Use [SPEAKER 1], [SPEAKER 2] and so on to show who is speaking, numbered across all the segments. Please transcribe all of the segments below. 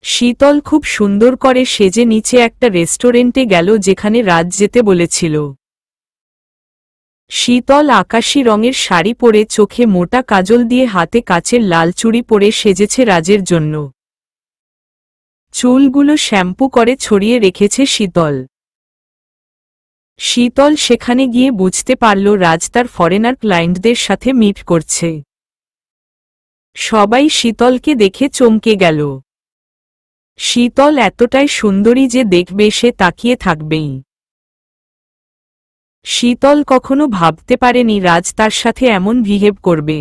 [SPEAKER 1] শীতল খুব সুন্দর করে সেজে নিচে একটা রেস্টুরেন্টে গেল যেখানে রাজ যেতে বলেছিল। শীতল আকাশী রঙের শাড়ি পরে চোখে মোটা কাজল দিয়ে হাতে কাচের লাল চুড়ি পরে সেজেছে রাজের জন্য। চুলগুলো শ্যাম্পু করে ছড়িয়ে রেখেছে শীতল। শীতল সেখানে গিয়ে বুঝতে পারল রাজ তার ফরেনার ক্লায়েন্টদের সাথে মিট করছে। সবাই শীতলকে দেখে চমকে গেল। শীতল এতটাই সুন্দরী যে দেখবে সে তাকিয়ে থাকবেই। শীতল কখনো ভাবতে পারেনি রাজ তার সাথে এমন বিহেভ করবে।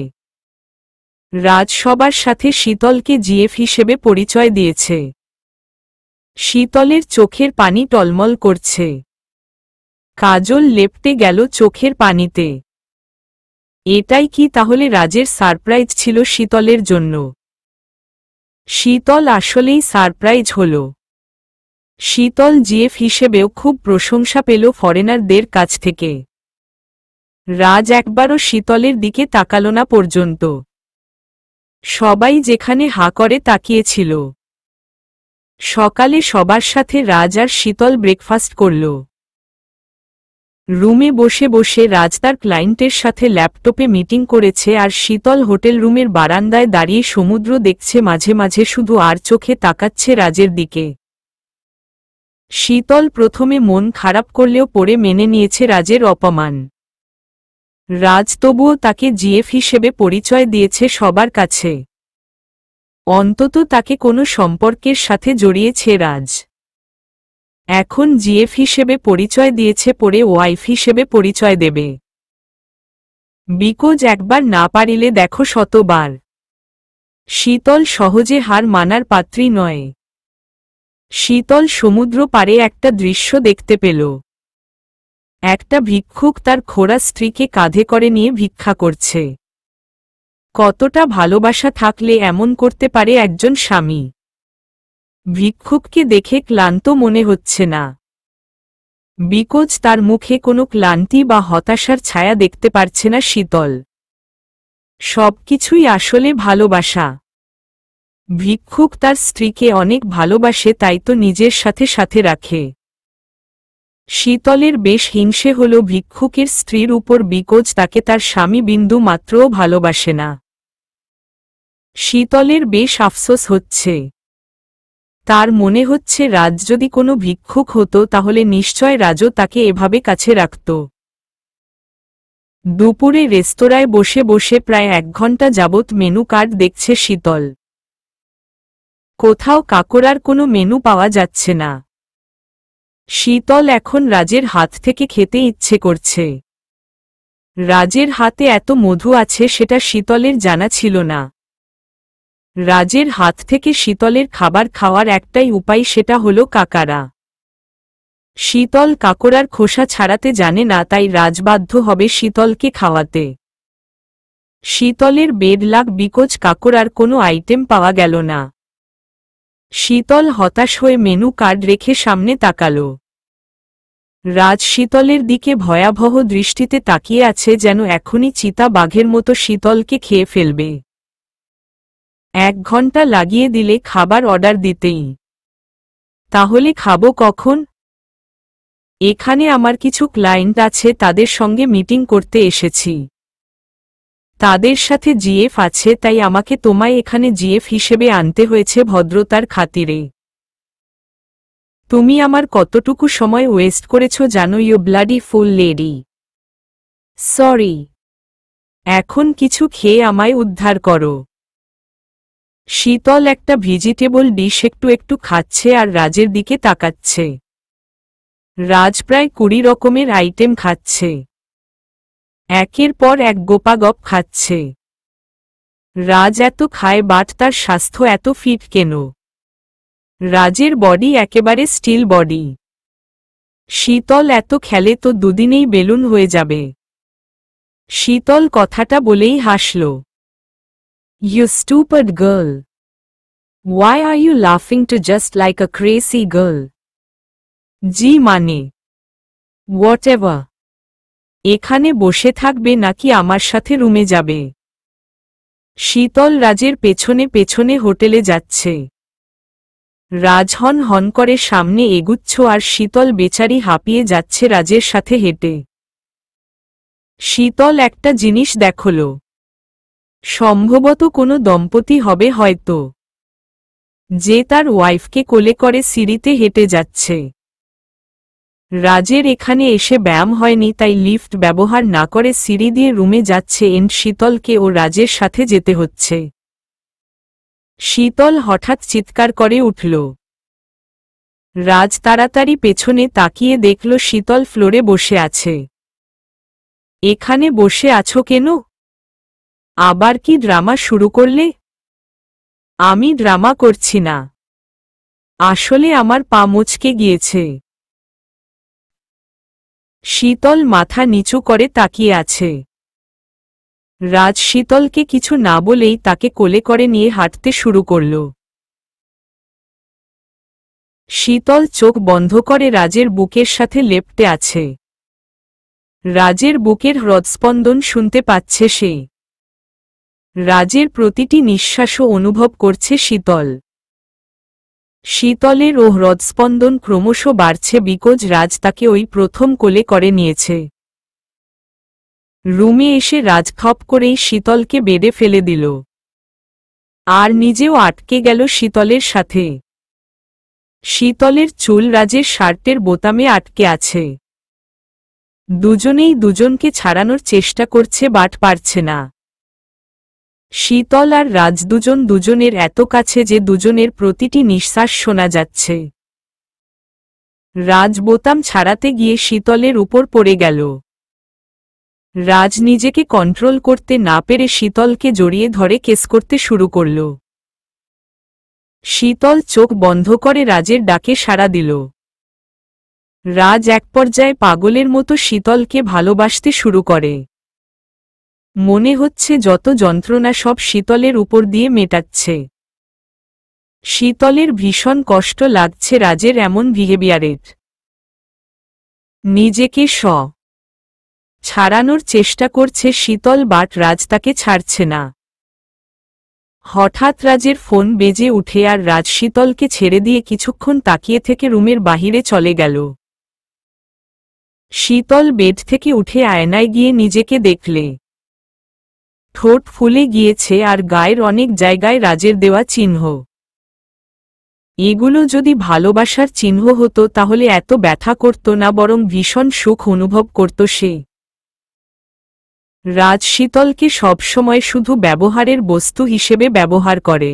[SPEAKER 1] রাজ সবার সাথে শীতলকে জিএফ হিসেবে পরিচয় দিয়েছে। শীতলের চোখের পানি টলমল করছে। কাজল লেপটে গেল চোখের পানিতে। এটাই কি তাহলে রাজের সারপ্রাইজ ছিল শীতলের জন্য? শীতল আসলেই সারপ্রাইজ হল। শীতল জিএফ হিসেবেও খুব প্রশংসা পেল ফরেনারদের কাছ থেকে। রাজ একবারও শীতলের দিকে তাকাল না পর্যন্ত। সবাই যেখানে হাঁ করে তাকিয়েছিল। সকালে সবার সাথে রাজ আর শীতল ব্রেকফাস্ট করল। রুমে বসে বসে রাজ তার ক্লায়েন্টের সাথে ল্যাপটপে মিটিং করেছে আর শীতল হোটেল রুমের বারান্দায় দাঁড়িয়ে সমুদ্র দেখছে, মাঝে মাঝে শুধু আর চোখে তাকাচ্ছে রাজের দিকে। শীতল প্রথমে মন খারাপ করলেও পরে মেনে নিয়েছে রাজের অপমান। রাজ তবুও তাকে জিএফ হিসেবে পরিচয় দিয়েছে সবার কাছে। অন্তত তাকে কোনো সম্পর্কের সাথে জড়িয়েছে রাজ। এখন জিএফ হিসেবে পরিচয় দিয়েছে, পরে ওয়াইফ হিসেবে পরিচয় দেবে। বিকজ একবার না পারিলে দেখো শতবার। শীতল সহজে হার মানার পাত্রী নয়। শীতল সমুদ্র পাড়ে একটা দৃশ্য দেখতে পেল। একটা ভিক্ষুক তার খোড়া স্ত্রীকে কাঁধে করে নিয়ে ভিক্ষা করছে। কতটা ভালোবাসা থাকলে এমন করতে পারে একজন স্বামী? ভিক্ষুককে দেখে ক্লান্ত মনে হচ্ছে না। বিকজ তার মুখে কোনো ক্লান্তি বা হতাশার ছায়া দেখতে পারছে না শীতল। সবকিছুই আসলে ভালোবাসা। ভিক্ষুক তার স্ত্রীকে অনেক ভালোবাসে, তাই তো নিজের সাথে সাথে রাখে। শীতলের বেশ হিংসে হল ভিক্ষুকের স্ত্রীর উপর, বিকজ তাকে তার স্বামী বিন্দু মাত্রও ভালোবাসে না। শীতলের বেশ আফসোস হচ্ছে। তার মনে হচ্ছে রাজ যদি কোনো ভিক্ষুক হতো তাহলে নিশ্চয় রাজও তাকে এভাবে কাছে রাখত। দুপুরে রেস্তোরাঁয় বসে বসে প্রায় 1 ঘন্টা যাবৎ মেনু কার্ড দেখছে শীতল। কোথাও কাকড়ার কোনো মেনু পাওয়া যাচ্ছে না। শীতল এখন রাজের হাত থেকে খেতে ইচ্ছে করছে। রাজের হাতে এত মধু আছে সেটা শীতলের জানা ছিল না। রাজের হাত থেকে শীতলের খাবার খাওয়ার একটাই উপায়, সেটা হলো কাকারা। শীতল কাকড়ার খোসা ছাড়াতে জানে না, তাই রাজ বাধ্য হবে শীতলকে খাওয়াতে। শীতলের বেড লাগ, বিকজ কাকড়ার কোনো আইটেম পাওয়া গেল না। শীতল হতাশ হয়ে মেনু কার্ড রেখে সামনে তাকাল। রাজ শীতলের দিকে ভয়াবহ দৃষ্টিতে তাকিয়ে আছে, যেন এখনই চিতা বাঘের মতো শীতলকে খেয়ে ফেলবে। 1 ঘন্টা লাগিয়ে দিলে খাবার অর্ডার দিতেই। তাহলে খাবো কখন? এখানে আমার কিছু ক্লায়েন্ট আছে, তাদের সঙ্গে মিটিং করতে এসেছি। তাদের সাথে জিএফ আছে, তাই আমাকে তোমায় এখানে জিএফ হিসেবে আনতে হয়েছে ভদ্রতার খাতিরে। তুমি আমার কতটুকু সময় ওয়েস্ট করেছ জানো, you bloody fool lady. Sorry. এখন কিছু খেয়ে আমায় উদ্ধার করো। শীতল একটা ভেজিটেবল ডিশ একটু একটু খাচ্ছে আর রাজের দিকে তাকাচ্ছে। রাজ প্রায় 20 রকমের আইটেম খাচ্ছে। একের পর এক গোপাগপ খাচ্ছে। রাজ এত খায়, বাট তার স্বাস্থ্য এত ফিট কেন? রাজের বডি একেবারে স্টিল বডি। শীতল এত খেলে তো দুদিনেই বেলুন হয়ে যাবে। শীতল কথাটা বলেই হাসল। You stupid girl. Why are you laughing to just like a crazy girl? জি মানে whatever. এখানে বসে থাকবে নাকি আমার সাথে রুমে যাবে? শীতল রাজের পেছনে পেছনে হোটেলে যাচ্ছে। রাজ হন হন করে সামনে এগুচ্ছ আর শীতল বেচারি হাঁপিয়ে যাচ্ছে রাজের সাথে হেঁটে। শীতল একটা জিনিস দেখল। সম্ভবত কোনো দম্পতি হবে হয়তো, যে তার ওয়াইফকে কোলে করে সিঁড়িতে হেঁটে যাচ্ছে। রাজের এখানে এসে ব্যায়াম হয়নি, তাই লিফট ব্যবহার না করে সিঁড়ি দিয়ে রুমে যাচ্ছে এন্ড শীতলকে ও রাজের সাথে যেতে হচ্ছে। শীতল হঠাৎ চিৎকার করে উঠল। রাজ তাড়াতাড়ি পেছনে তাকিয়ে দেখল শীতল ফ্লোরে বসে আছে। এখানে বসে আছো কেন? আবার কি ড্রামা শুরু করলে? আমি ড্রামা করছি না, আসলে আমার পা মচকে গিয়েছে। শীতল মাথা নিচু করে তাকিয়ে আছে। রাজ শীতলকে কিছু না বলেই তাকে কোলে করে নিয়ে হাঁটতে শুরু করল। শীতল চোখ বন্ধ করে রাজের বুকের সাথে লেপ্টে আছে। রাজের বুকের হৃদস্পন্দন শুনতে পাচ্ছে সে। রাজের প্রতিটি নিঃশ্বাসও অনুভব করছে শীতল। শীতলের ও হৃদস্পন্দন ক্রমশ বাড়ছে বিকজ রাজ তাকে ওই প্রথম কোলে করে নিয়েছে। রুমে এসে রাজ খপ করেই শীতলকে বেডে ফেলে দিল, আর নিজেও আটকে গেল শীতলের সাথে। শীতলের চুল রাজের শার্টের বোতামে আটকে আছে। দুজনেই দুজনকে ছাড়ানোর চেষ্টা করছে বাট পারছে না। শীতল আর রাজ দুজন দুজনের এত কাছে যে দুজনের প্রতিটি নিঃশ্বাস শোনা যাচ্ছে। রাজ বোতাম ছাড়াতে গিয়ে শীতলের উপর পড়ে গেল। রাজ নিজেকে কন্ট্রোল করতে না পেরে শীতলকে জড়িয়ে ধরে কেস করতে শুরু করল। শীতল চোখ বন্ধ করে রাজের ডাকে সাড়া দিল। রাজ এক পর্যায়ে পাগলের মতো শীতলকে ভালোবাসতে শুরু করে। মনে হচ্ছে যত যন্ত্রণা সব শীতলের উপর দিয়ে মেটাচ্ছে। শীতলের ভীষণ কষ্ট লাগছে রাজের এমন বিহেভিয়ারের। নিজেকে ছাড়ানোর চেষ্টা করছে শীতল, বাট রাজ তাকে ছাড়ছে না। হঠাৎ রাজের ফোন বেজে উঠে আর রাজ শীতলকে ছেড়ে দিয়ে কিছুক্ষণ তাকিয়ে থেকে রুমের বাহিরে চলে গেল। শীতল বেড থেকে উঠে আয়নায় গিয়ে নিজেকে দেখলে। ঠোঁট ফুলে গিয়েছে আর গায়ের অনেক জায়গায় রাজের দেওয়া চিহ্ন। এগুলো যদি ভালোবাসার চিহ্ন হতো তাহলে এত ব্যথা করত না, বরং ভীষণ সুখ অনুভব করত সে। রাজ শীতলকে সবসময় শুধু ব্যবহারের বস্তু হিসেবে ব্যবহার করে।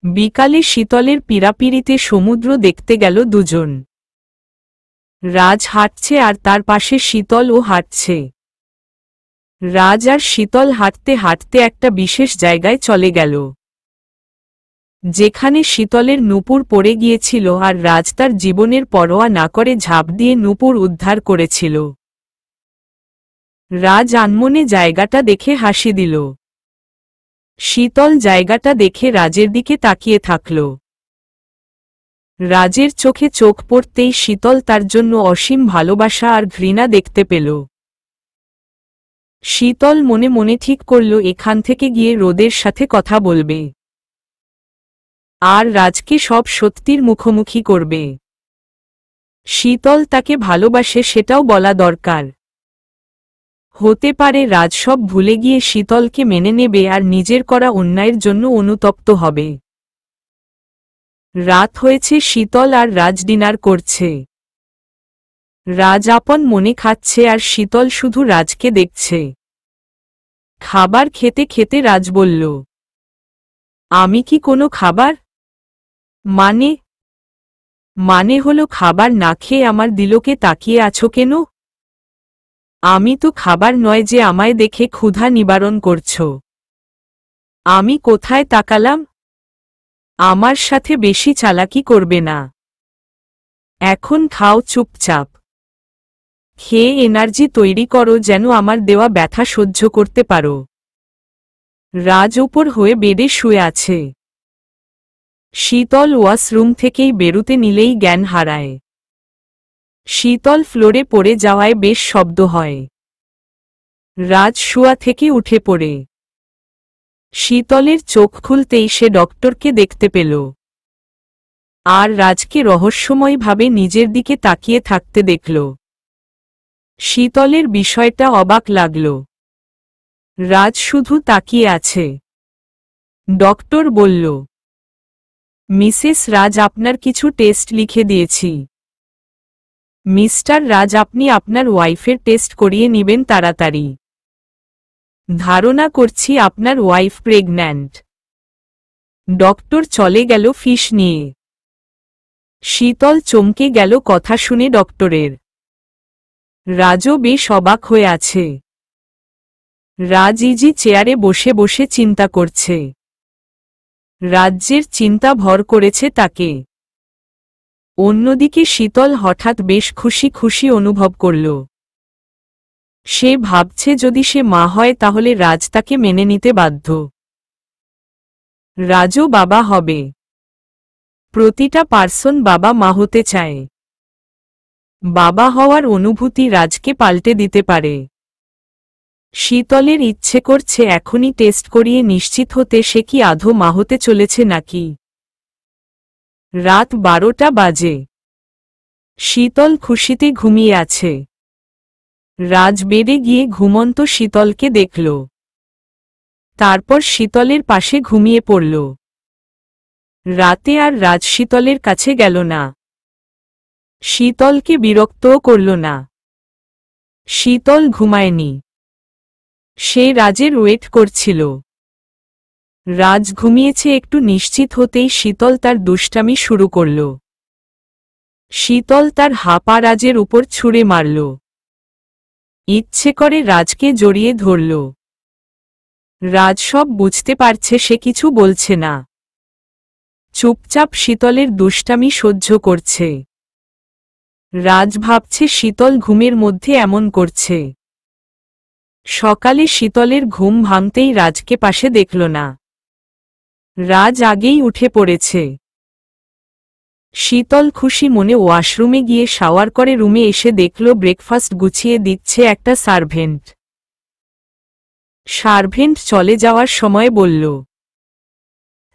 [SPEAKER 1] বিকালে শীতলের পীড়াপিড়িতে সমুদ্র দেখতে গেল দুজন। রাজ হাঁটছে আর তার পাশে শীতলও হাঁটছে। রাজ আর শীতল হাঁটতে হাঁটতে একটা বিশেষ জায়গায় চলে গেল, যেখানে শীতলের নূপুর পড়ে গিয়েছিল আর রাজ তার জীবনের পরোয়া না করে ঝাঁপ দিয়ে নূপুর উদ্ধার করেছিল। রাজ আনমনে জায়গাটা দেখে হাসি দিল। শীতল জায়গাটা দেখে রাজের দিকে তাকিয়ে থাকল। রাজের চোখে চোখ পড়তেই শীতল তার জন্য অসীম ভালোবাসা আর ঘৃণা দেখতে পেল। শীতল মনে মনে ঠিক করল এখান থেকে গিয়ে রোদের সাথে কথা বলবে, আর রাজকে সব সত্যির মুখোমুখি করবে। শীতল তাকে ভালোবাসে সেটাও বলা দরকার। হতে পারে রাজ সব ভুলে গিয়ে শীতলকে মেনে নেবে আর নিজের করা অন্যায়ের জন্য অনুতপ্ত হবে। রাত হয়েছে, শীতল আর রাজ ডিনার করছে। রাজ আপন মনে খাচ্ছে আর শীতল শুধু রাজকে দেখছে। খাবার খেতে খেতে রাজ বলল, আমি কি কোনো খাবার? মানে হলো খাবার না খেয়ে আমার দিলকে তাকিয়ে আছো কেন? আমি তো খাবার নয় যে আমায় দেখে ক্ষুধা নিবারণ করছো। আমি কোথায় তাকালাম? আমার সাথে বেশি চালাকি করবে না। এখন খাও চুপচাপ। খেয়ে এনার্জি তৈরি করো যেন আমার দেওয়া ব্যথা সহ্য করতে পারো। রাজ উপর হয়ে বেডে শুয়ে আছে। শীতল ওয়াশরুম থেকেই বেরুতে নিলেই জ্ঞান হারায়। শীতল ফ্লোরে পড়ে যাওয়ায় বেশ শব্দ হয়। রাজ শুয়া থেকে উঠে পড়ে। শীতলের চোখ খুলতেই সে ডক্টরকে দেখতে পেল। আর রাজকে রহস্যময়ভাবে নিজের দিকে তাকিয়ে থাকতে দেখল। শীতলের বিষয়টা অবাক লাগল। রাজ শুধু তাকিয়ে আছে। ডক্টর বলল, মিসেস রাজ, আপনার কিছু টেস্ট লিখে দিয়েছি। মিস্টার রাজ, আপনি আপনার ওয়াইফের টেস্ট করিয়ে নিবেন তাড়াতাড়ি। ধারণা করছি আপনার ওয়াইফ প্রেগন্যান্ট। ডক্টর চলে গেল ফিস নিয়ে। শীতল চমকে গেল কথা শুনে ডক্টরের। রাজও বেশ অবাক হয়ে আছে। রাজ ইজি চেয়ারে বসে বসে চিন্তা করছে। রাজ্যের চিন্তা ভর করেছে তাকে। অন্যদিকে শীতল হঠাৎ বেশ খুশি খুশি অনুভব করল। সে ভাবছে যদি সে মা হয় তাহলে রাজ তাকে মেনে নিতে বাধ্য। রাজও বাবা হবে। প্রতিটা পার্সন বাবা মা হতে চায়। বাবা হওয়ার অনুভূতি রাজকে পাল্টে দিতে পারে। শীতলের ইচ্ছে করছে এখনই টেস্ট করিয়ে নিশ্চিত হতে সে কি আদৌ মা হতে চলেছে নাকি। রাত 12টা বাজে। শীতল খুশিতে ঘুমিয়ে আছে। রাজ বেডে গিয়ে ঘুমন্ত শীতলকে দেখল। তারপর শীতলের পাশে ঘুমিয়ে পড়ল। রাতে আর রাজ শীতলের কাছে গেল না। শীতলকে বিরক্তও করল না। শীতল ঘুমায়নি। সে রাজের ওয়েট করছিল। রাজ ঘুমিয়েছে একটু নিশ্চিত হতেই শীতল তার দুষ্টামি শুরু করল। শীতল তার হাপা রাজের উপর ছুঁড়ে মারল। ইচ্ছে করে রাজকে জড়িয়ে ধরল। রাজ সব বুঝতে পারছে, সে কিছু বলছে না। চুপচাপ শীতলের দুষ্টামি সহ্য করছে। রাজ ভাবছে শীতল ঘুমের মধ্যে এমন করছে। সকালে শীতলের ঘুম ভাঙতেই রাজকে পাশে দেখল না। রাজ আগেই উঠে পড়েছে। শীতল খুশি মনে ওয়াশরুমে গিয়ে শাওয়ার করে রুমে এসে দেখল ব্রেকফাস্ট গুছিয়ে দিচ্ছে একটা সার্ভেন্ট। সার্ভেন্ট চলে যাওয়ার সময় বলল,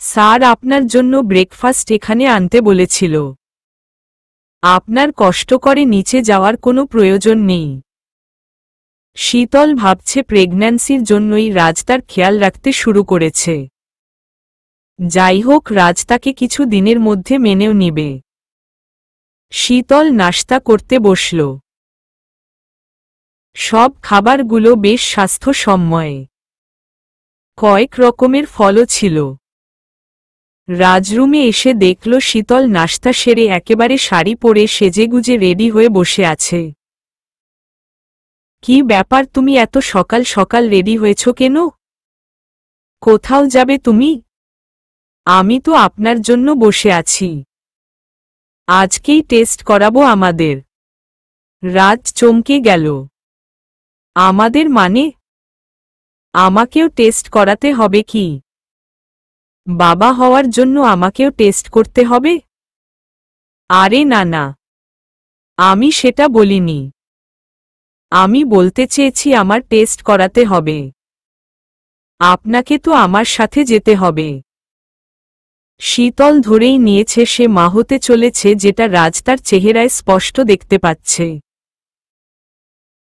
[SPEAKER 1] স্যার আপনার জন্য ব্রেকফাস্ট এখানে আনতে বলেছিল। আপনার কষ্ট করে নিচে যাওয়ার কোনো প্রয়োজন নেই। শীতল ভাবছে প্রেগন্যান্সির জন্যই রাজ তার খেয়াল রাখতে শুরু করেছে। যাই হোক, রাজ তাকে কিছু দিনের মধ্যে মেনেও নিবে। শীতল নাশতা করতে বসল। সব খাবারগুলো বেশ স্বাস্থ্যসম্ময়। কয়েক রকমের ফলও ছিল। রাজরুমে এসে দেখল শীতল নাশতা সেরে একেবারে শাড়ি পরে সেজেগুজে রেডি হয়ে বসে আছে। কি ব্যাপার, তুমি এত সকাল সকাল রেডি হয়েছ কেন? কোথাও যাবে তুমি? আমি তো আপনার জন্য বসে আছি। আজকেই টেস্ট করাবো আমাদের। রাজ চমকে গেল। আমাদের মানে? আমাকেও টেস্ট করাতে হবে কি? বাবা হওয়ার জন্য আমাকেও টেস্ট করতে হবে? আরে না না, আমি সেটা বলিনি। আমি বলতে চেয়েছি আমার টেস্ট করাতে হবে। আপনাকে তো আমার সাথে যেতে হবে। শীতল ধরেই নিয়েছে সে মা হতে চলেছে, যেটা রাজ তার চেহারায় স্পষ্ট দেখতে পাচ্ছে।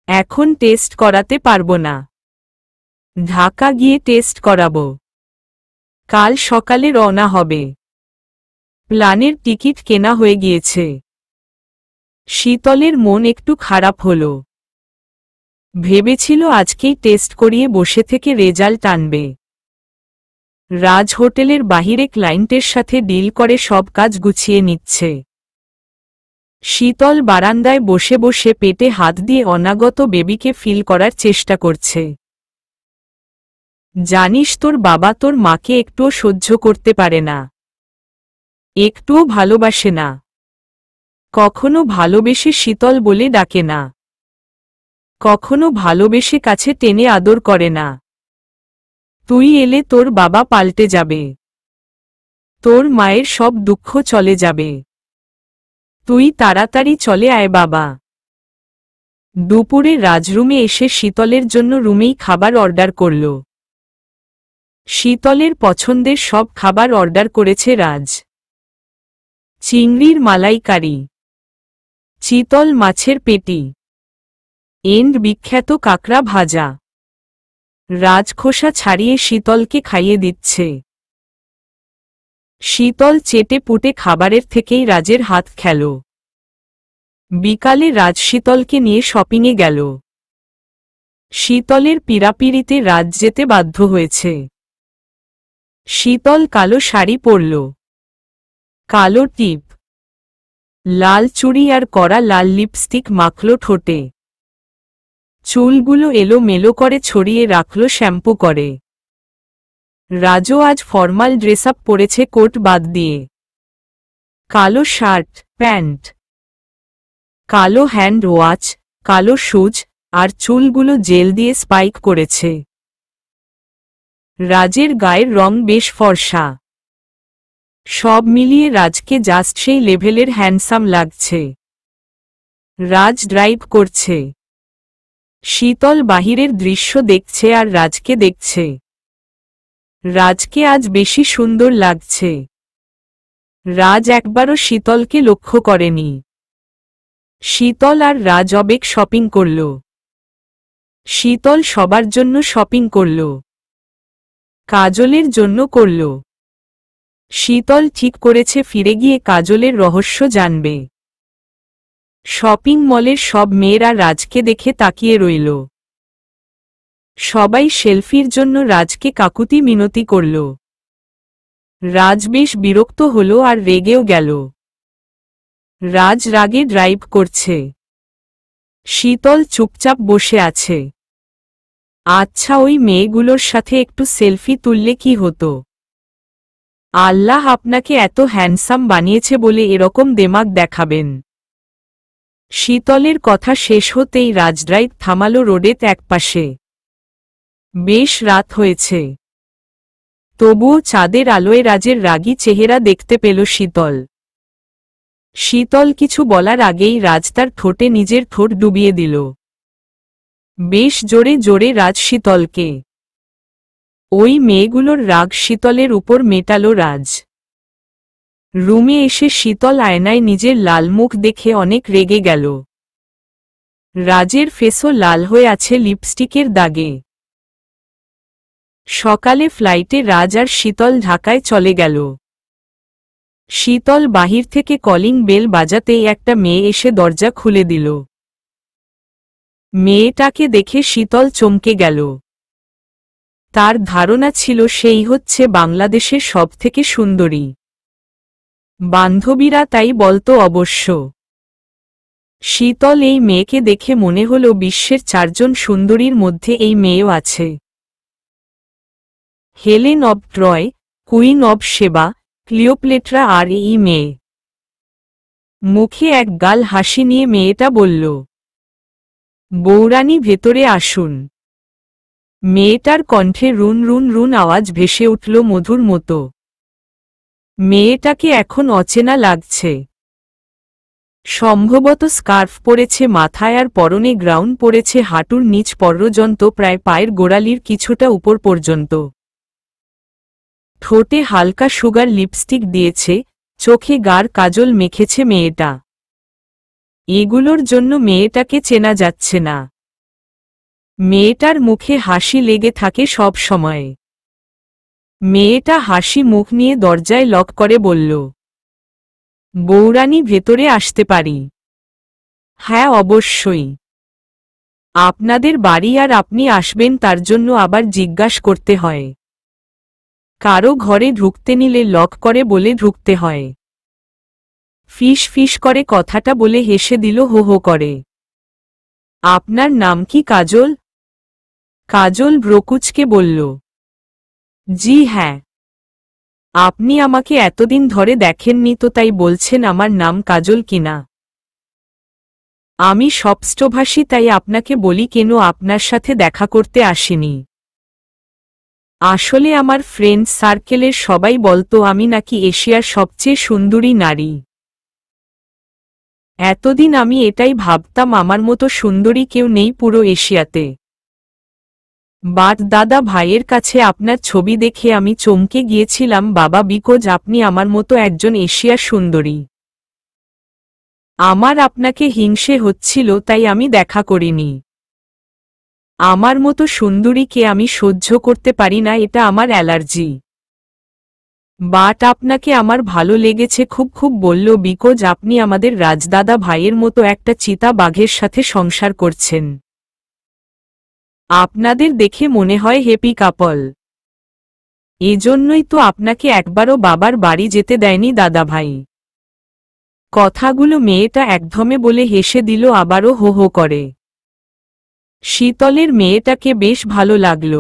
[SPEAKER 1] এখন টেস্ট করাতে পারবো না। ঢাকা গিয়ে টেস্ট করাবো। কাল সকালে রওনা হবে। প্লানের টিকিট কেনা হয়ে গিয়েছে। শীতলের মন একটু খারাপ হল। ভেবেছিল আজকেই টেস্ট করিয়ে বসে থেকে রেজাল্ট আনবে। রাজ হোটেলের বাহিরে ক্লায়েন্টের সাথে ডিল করে সব কাজ গুছিয়ে নিচ্ছে। শীতল বারান্দায় বসে বসে পেটে হাত দিয়ে অনাগত বেবিকে ফিল করার চেষ্টা করছে। জানিস, তোর বাবা তোর মাকে একটুও সহ্য করতে পারে না। একটুও ভালোবাসে না। কখনো ভালোবেসে শীতল বলে ডাকে না। কখনো ভালোবেসে কাছে টেনে আদর করে না। তুই এলে তোর বাবা পাল্টে যাবে। তোর মায়ের সব দুঃখ চলে যাবে। তুই তাড়াতাড়ি চলে আয় বাবা। দুপুরে রাজরুমে এসে শীতলের জন্য রুমেই খাবার অর্ডার করল। শীতলের পছন্দের সব খাবার অর্ডার করেছে রাজ। চিংড়ির মালাইকারি, চিতল মাছের পেটি, এন্ড বিখ্যাত কাঁকড়া ভাজা। রাজখোসা ছাড়িয়ে শীতলকে খাইয়ে দিচ্ছে। শীতল চেটে পুটে খাবারের থেকেই রাজের হাত খেল। বিকালে রাজ শীতলকে নিয়ে শপিংয়ে গেল। শীতলের পীড়াপিড়িতে রাজ যেতে বাধ্য হয়েছে। শীতল কালো শাড়ি পরল, কালো টিপ, লাল চুড়ি আর কড়া লাল লিপস্টিক মাখল ঠোঁটে। চুলগুলো এলোমেলো করে ছড়িয়ে রাখল শ্যাম্পু করে। রাজও আজ ফর্মাল ড্রেস আপ পরেছে কোট বাদ দিয়ে। কালো শার্ট, প্যান্ট, কালো হ্যান্ড ওয়াচ, কালো শুজ, আর চুলগুলো জেল দিয়ে স্পাইক করেছে। রাজের গায়ের রং বেশ ফর্সা। সব মিলিয়ে রাজকে জাস্ট সেই লেভেলের হ্যান্ডসাম লাগছে। রাজ ড্রাইভ করছে। শীতল বাহিরের দৃশ্য দেখছে আর রাজকে দেখছে। রাজকে আজ বেশি সুন্দর লাগছে। রাজ একবারও শীতলকে লক্ষ্য করেনি। শীতল আর রাজ অবেক শপিং করল। শীতল সবার জন্য শপিং করল। কাজলের জন্য করল। শীতল ঠিক করেছে ফিরে গিয়ে কাজলের রহস্য জানবে। শপিং মলের সব মেয়েরা রাজকে দেখে তাকিয়ে রইল। সবাই সেলফির জন্য রাজকে কাকুতি মিনতি করল। রাজ বেশ বিরক্ত হল আর রেগেও গেল। রাজ রাগে ড্রাইভ করছে। শীতল চুপচাপ বসে আছে। আচ্ছা, ওই মেয়েগুলোর সাথে একটু সেলফি তুললে কি হতো? আল্লাহ আপনাকে এত হ্যান্ডসাম বানিয়েছে বলে এরকম দেমাগ দেখাবেন? শীতলের কথা শেষ হতেই রাজ ড্রাইভ থামাল রোডের একপাশে। বেশ রাত হয়েছে, তবুও চাঁদের আলোয় রাজের রাগী চেহারা দেখতে পেল শীতল। শীতল কিছু বলার আগেই রাজ তার ঠোঁটে নিজের ঠোঁট ডুবিয়ে দিল। বেশ জোরে জোরে রাজ শীতলকে। ওই মেয়েগুলোর রাগ শীতলের উপর মেটাল রাজ। রুমে এসে শীতল আয়নায় নিজের লাল মুখ দেখে অনেক রেগে গেল। রাজের ফেসও লাল হয়ে আছে লিপস্টিকের দাগে। সকালে ফ্লাইটে রাজ আর শীতল ঢাকায় চলে গেল। শীতল বাহির থেকে কলিং বেল বাজাতেই একটা মেয়ে এসে দরজা খুলে দিল। মেয়েটাকে দেখে শীতল চমকে গেল। তার ধারণা ছিল সেই হচ্ছে বাংলাদেশের সবথেকে সুন্দরী। বান্ধবীরা তাই বলতো অবশ্য। শীতল এই মেয়েকে দেখে মনে হল বিশ্বের 4 জন সুন্দরীর মধ্যে এই মেয়েও আছে। Helen of Troy, queen of সেবা, ক্লিওপেট্রা আর এই মেয়ে। মুখে এক গাল হাসি নিয়ে মেয়েটা বলল, বৌরানী ভেতরে আসুন। মেয়েটার কণ্ঠে রুন রুন রুন আওয়াজ ভেসে উঠল মধুর মতো। মেয়েটাকে এখন অচেনা লাগছে। সম্ভবত স্কার্ফ পরেছে মাথায় আর পরনে গ্রাউন পরেছে হাঁটুর নিচ পর্যন্ত, প্রায় পায়ের গোড়ালির কিছুটা উপর পর্যন্ত। ঠোঁটে হালকা সুগার লিপস্টিক দিয়েছে, চোখে গাঢ় কাজল মেখেছে মেয়েটা। এগুলোর জন্য মেয়েটাকে চেনা যাচ্ছে না। মেয়েটার মুখে হাসি লেগে থাকে সব সময়। মেয়েটা হাসি মুখ নিয়ে দরজায় লক করে বলল, বৌরানী ভেতরে আসতে পারি? হ্যাঁ, অবশ্যই। আপনাদের বাড়ি আর আপনি আসবেন তার জন্য আবার জিজ্ঞাসা করতে হয়? কারো ঘরে ঢুকতে নিলে লক করে বলে ঢুকতে হয়। ফিস ফিস করে কথাটা বলে হেসে দিল হো হো করে। আপনার নাম কি কাজল? কাজল ব্রকুচকে বলল, জি হ্যাঁ। আপনি আমাকে এতদিন ধরে দেখেননি তো তাই বলছেন আমার নাম কাজল কিনা? আমি সপ্তভাষী, তাই আপনাকে বলি কেন আপনার সাথে দেখা করতে আসিনি। আসলে আমার ফ্রেন্ড সার্কেলের সবাই বলতো আমি নাকি এশিয়ার সবচেয়ে সুন্দরী নারী। এতদিন আমি এটাই ভাবতাম আমার মতো সুন্দরী কেউ নেই পুরো এশিয়াতে। বাট দাদা ভাইয়ের কাছে আপনার ছবি দেখে আমি চমকে গিয়েছিলাম বাবা, বিকজ আপনি আমার মতো একজন এশিয়ার সুন্দরী। আমার আপনাকে হিংসে হচ্ছিল, তাই আমি দেখা করিনি। আমার মতো সুন্দরীকে আমি সহ্য করতে পারি না, এটা আমার অ্যালার্জি। বাট আপনাকে আমার ভালো লেগেছে খুব খুব, বলল, বিকজ আপনি আমাদের রাজদাদা ভাইয়ের মতো একটা চিতা বাঘের সাথে সংসার করছেন। আপনাদের দেখে মনে হয় হ্যাপি কাপল। এজন্যই তো আপনাকে একবারও বাবার বাড়ি যেতে দেয়নি দাদাভাই। কথাগুলো মেয়েটা একধমে বলে হেসে দিল, আবারও হো হো করে। শীতলের মেয়েটাকে বেশ ভালো লাগল।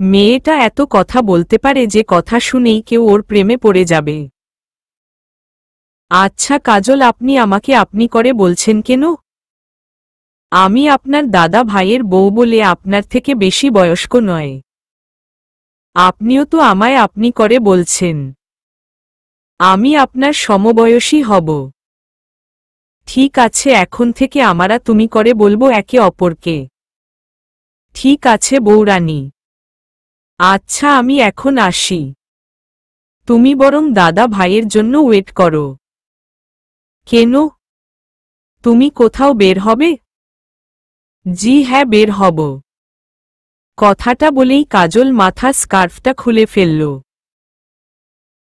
[SPEAKER 1] মেয়েটা এত কথা বলতে পারে যে কথা শুনেই কেউ ওর প্রেমে পড়ে যাবে। আচ্ছা কাজল, আপনি আমাকে আপনি করে বলছেন কেন? আমি আপনার দাদা ভাইয়ের বউ বলে আপনার থেকে বেশি বয়স্ক নয়। আপনিও তো আমায় আপনি করে বলছেন। আমি আপনার সমবয়সী হব। ঠিক আছে, এখন থেকে আমরা তুমি করে বলবো একে অপরকে। ঠিক আছে বউরানী। আচ্ছা আমি এখন আসি। তুমি বরং দাদা ভাইয়ের জন্য ওয়েট করো। কেন? তুমি কোথাও বের হবে? জি হ্যাঁ, বের হব। কথাটা বলেই কাজল মাথার স্কার্ফটা খুলে ফেলল।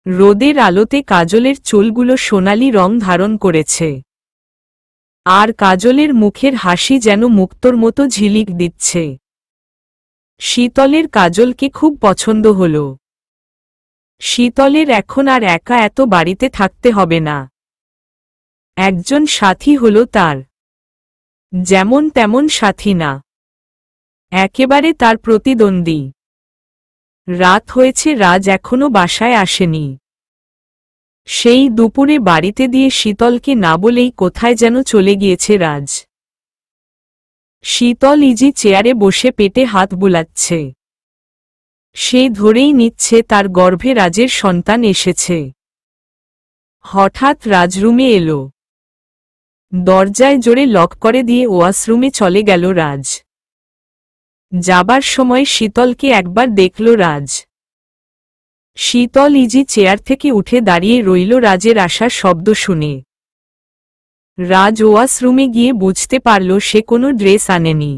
[SPEAKER 1] রোদের আলোতে কাজলের চুলগুলো সোনালি রং ধারণ করেছে। আর কাজলের মুখের হাসি যেন মুক্তোর মতো ঝিলিক দিচ্ছে। শীতলের কাজলকে খুব পছন্দ হল। শীতলের এখন আর একা এত বাড়িতে থাকতে হবে না। একজন সাথী হল তার। যেমন তেমন সাথী না, একেবারে তার প্রতিদ্বন্দ্বী। রাত হয়েছে, রাজ এখনো বাসায় আসেনি। সেই দুপুরে বাড়িতে দিয়ে শীতলকে না বলেই কোথায় যেন চলে গিয়েছে রাজ। শীতল ইজি চেয়ারে বসে পেটে হাত বুলাচ্ছে। সে ধরেই নিচ্ছে তার গর্ভে রাজের সন্তান এসেছে। হঠাৎ রাজরুমে এলো। দরজায় জোরে লক করে দিয়ে ওয়াশরুমে চলে গেল রাজ। যাবার সময় শীতলকে একবার দেখল রাজ। শীতল ইজি চেয়ার থেকে উঠে দাঁড়িয়ে রইল রাজের আসার শব্দ শুনে। রাজ ওয়াশরুমে গিয়ে বুঝতে পারল সে কোনো ড্রেস আনেনি।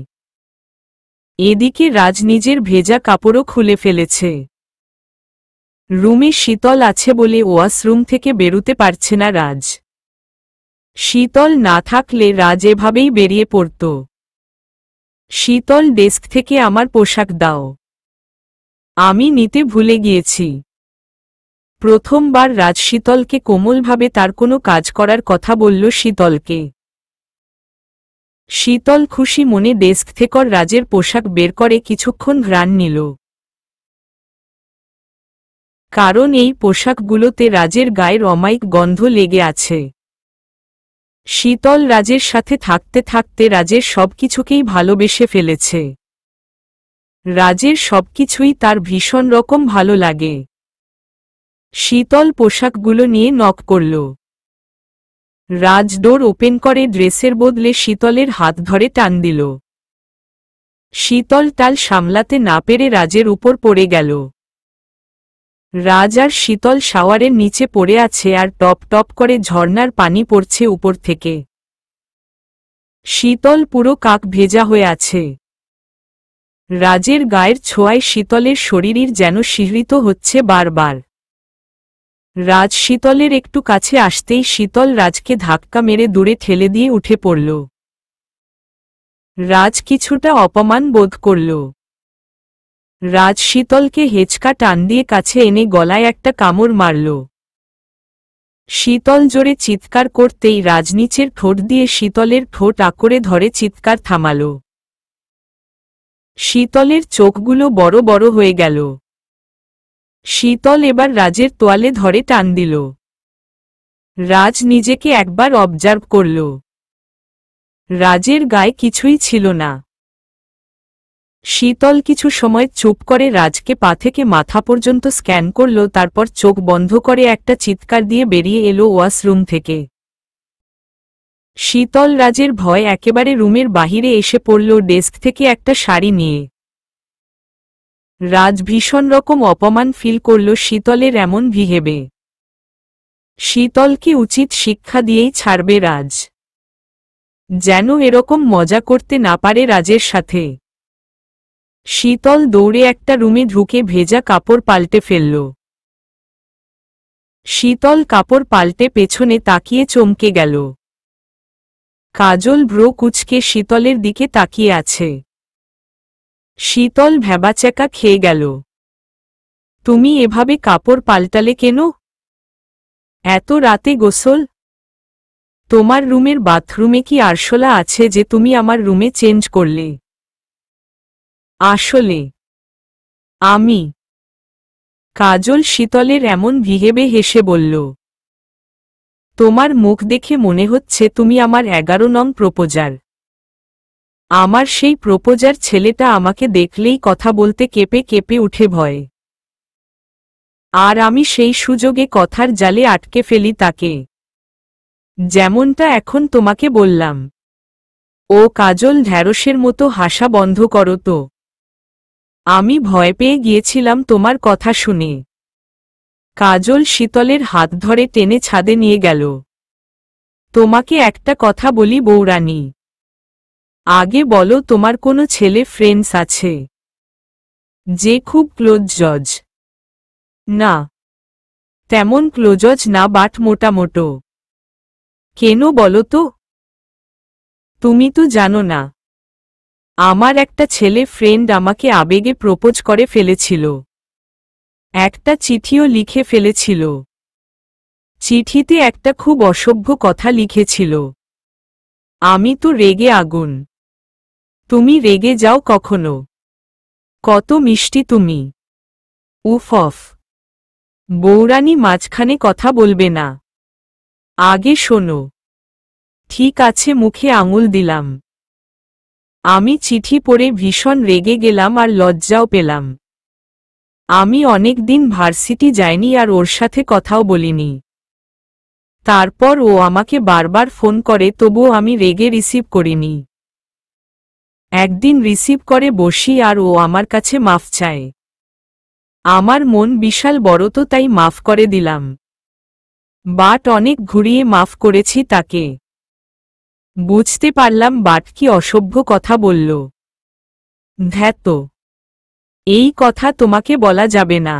[SPEAKER 1] এদিকে রাজ নিজের ভেজা কাপড়ও খুলে ফেলেছে। রুমে শীতল আছে বলে ওয়াশরুম থেকে বেরুতে পারছে না রাজ। শীতল না থাকলে রাজ এভাবেই বেরিয়ে পড়ত। শীতল, ডেস্ক থেকে আমার পোশাক দাও, আমি নিতে ভুলে গিয়েছি। প্রথমবার রাজ শীতলকে কোমলভাবে তার কোনো কাজ করার কথা বলল শীতলকে। শীতল খুশি মনে ডেস্ক থেকে রাজের পোশাক বের করে কিছুক্ষণ ঘ্রাণ নিল। কারণ এই পোশাকগুলোতে রাজের গায়ের অমায়িক গন্ধ লেগে আছে। শীতল রাজের সাথে থাকতে থাকতে রাজের সবকিছুকেই ভালোবেসে ফেলেছে। রাজের সবকিছুই তার ভীষণ রকম ভালো লাগে। শীতল পোশাকগুলো নিয়ে নক করল। রাজ ডোর ওপেন করে ড্রেসের বদলে শীতলের হাত ধরে টান দিল। শীতল টাল সামলাতে না পেরে রাজের উপর পড়ে গেল। রাজ আর শীতল শাওয়ারের নিচে পড়ে আছে আর টপ টপ করে ঝর্ণার পানি পড়ছে উপর থেকে। শীতল পুরো কাক ভেজা হয়ে আছে। রাজের গায়ের ছোঁয়ায় শীতলের শরীর যেন শিহরিত হচ্ছে বারবার। রাজ শীতলের একটু কাছে আসতেই শীতল রাজকে ধাক্কা মেরে দূরে ঠেলে দিয়ে উঠে পড়ল। রাজ কিছুটা অপমান বোধ করল। রাজ শীতলকে হেঁচকা টান দিয়ে কাছে এনে গলায় একটা কামড় মারল। শীতল জোরে চিৎকার করতেই রাজ নিচের ঠোঁট দিয়ে শীতলের ঠোঁট আঁকড়ে ধরে চিৎকার থামাল। শীতলের চোখগুলো বড় বড় হয়ে গেল। শীতল এবার রাজের তোয়ালে ধরে টান দিল। রাজ নিজেকে একবার অবজার্ভ করল। রাজের গায়ে কিছুই ছিল না। শীতল কিছু সময় চুপ করে রাজকে পা থেকে মাথা পর্যন্ত স্ক্যান করল, তারপর চোখ বন্ধ করে একটা চিৎকার দিয়ে বেরিয়ে এলো ওয়াশরুম থেকে। শীতল রাজের ভয় একেবারে রুমের বাহিরে এসে পড়ল ডেস্ক থেকে একটা শাড়ি নিয়ে। রাজ ভীষণ রকম অপমান ফিল করল শীতলের এমন বিহেভে। শীতলকে উচিত শিক্ষা দিয়েই ছাড়বে রাজ, যেন এরকম মজা করতে না পারে রাজের সাথে। শীতল দৌড়ে একটা রুমে ঢুকে ভেজা কাপড় পাল্টে ফেলল। শীতল কাপড় পাল্টে পেছনে তাকিয়ে চমকে গেল। কাজল ভ্রু কুঁচকে শীতলের দিকে তাকিয়ে আছে। শীতল ভ্যাবাচ্যাকা খেয়ে গেল। তুমি এভাবে কাপড় পাল্টালে কেন? এত রাতে গোসল? তোমার রুমের বাথরুমে কি আরশোলা আছে যে তুমি আমার রুমে চেঞ্জ করলে? আসলে আমি। কাজল শীতলের এমন বিহেভে হেসে বলল, তোমার মুখ দেখে মনে হচ্ছে তুমি আমার 11 নং প্রপোজার। আমার সেই প্রপোজার ছেলেটা আমাকে দেখলেই কথা বলতে কেঁপে কেঁপে উঠে ভয়। আর আমি সেই সুযোগে কথার জালে আটকে ফেলি তাকে, যেমনটা এখন তোমাকে বললাম। ও কাজল ঢ্যাঁড়সের মতো হাসা বন্ধ করো তো। আমি ভয় পেয়ে গিয়েছিলাম তোমার কথা শুনে। কাজল শীতলের হাত ধরে টেনে ছাদে নিয়ে গেল। তোমাকে একটা কথা বলি বৌরানী, আগে বলো তোমার কোনো ছেলে ফ্রেন্ডস আছে যে খুব ক্লোজ জজ? না, তেমন ক্লোজজ না, বাট মোটামোটো। কেন বলো তো? তুমি তো জানো না, আমার একটা ছেলে ফ্রেন্ড আমাকে আবেগে প্রপোজ করে ফেলেছিল। একটা চিঠিও লিখে ফেলেছিল। চিঠিতে একটা খুব অসভ্য কথা লিখেছিল। আমি তো রেগে আগুন। তুমি রেগে যাও কখনো? কত মিষ্টি তুমি। উফ অফ। বৌরানী মাঝখানে কথা বলবে না। আগে শোনো। ঠিক আছে, মুখে আঙুল দিলাম। আমি চিঠি পড়ে ভীষণ রেগে গেলাম আর লজ্জাও পেলাম। আমি অনেক দিন ভার্সিটি যাইনি আর ওর সাথে কথাও বলিনি। তারপর ও আমাকে বারবার ফোন করে, তবুও আমি রেগে রিসিভ করিনি। একদিন রিসিভ করে বসি আর ও আমার কাছে মাফ চায়। আমার মন বিশাল বড়, তো তাই মাফ করে দিলাম। বাট অনেক ঘুরিয়ে মাফ করেছি তাকে। বুঝতে পারলাম বাট কি অসভ্য কথা বলল। ধ্যাত, এই কথা তোমাকে বলা যাবে না।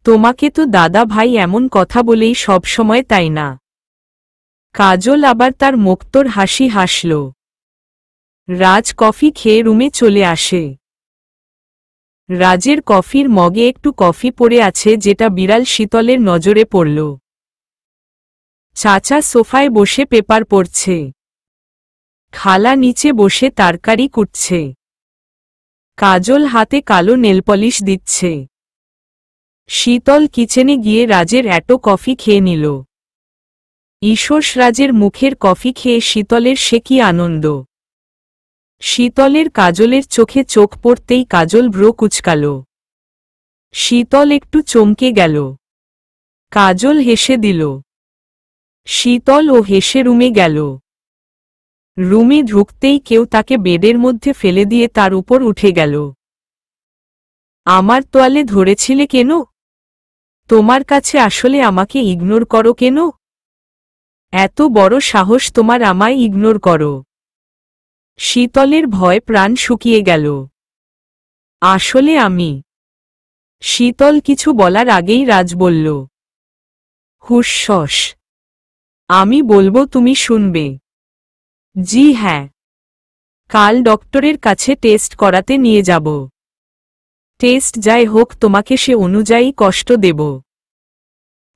[SPEAKER 1] তোমাকে তো দাদা ভাই এমন কথা বলেই সবসময়, তাই না? কাজল আবার তার মুক্তোর হাসি হাসল। রাজ কফি খেয়ে রুমে চলে আসে। রাজের কফির মগে একটু কফি পড়ে আছে, যেটা বিড়াল শীতলের নজরে পড়ল। চাচা সোফায় বসে পেপার পড়ছে। খালা নিচে বসে তরকারি কুটছে। কাজল হাতে কালো নেলপলিশ দিচ্ছে। শীতল কিচেনে গিয়ে রাজের এটো কফি খেয়ে নিল। ঈশোস রাজের মুখের কফি খেয়ে শীতলের সে কি আনন্দ। শীতলের কাজলের চোখে চোখ পড়তেই কাজল ভ্রু কুঁচকাল। শীতল একটু চমকে গেল। কাজল হেসে দিল। শীতল ও হেসে রুমে গেল। রুমে ঢুকতেই কেউ তাকে বেডের মধ্যে ফেলে দিয়ে তার উপর উঠে গেল। আমার তোয়ালে ধরেছিলে কেন? তোমার কাছে আসলে আমাকে ইগনোর করো কেন? এত বড় সাহস তোমার আমায় ইগনোর করো? শীতলের ভয় প্রাণ শুকিয়ে গেল। আসলে আমি। শীতল কিছু বলার আগেই রাজ বলল, হুস, আমি বলবো তুমি শুনবে? জি হ্যাঁ। কাল ডক্টরের কাছে টেস্ট করাতে নিয়ে যাব। টেস্ট যাই হোক, তোমাকে সে অনুযায়ী কষ্ট দেব।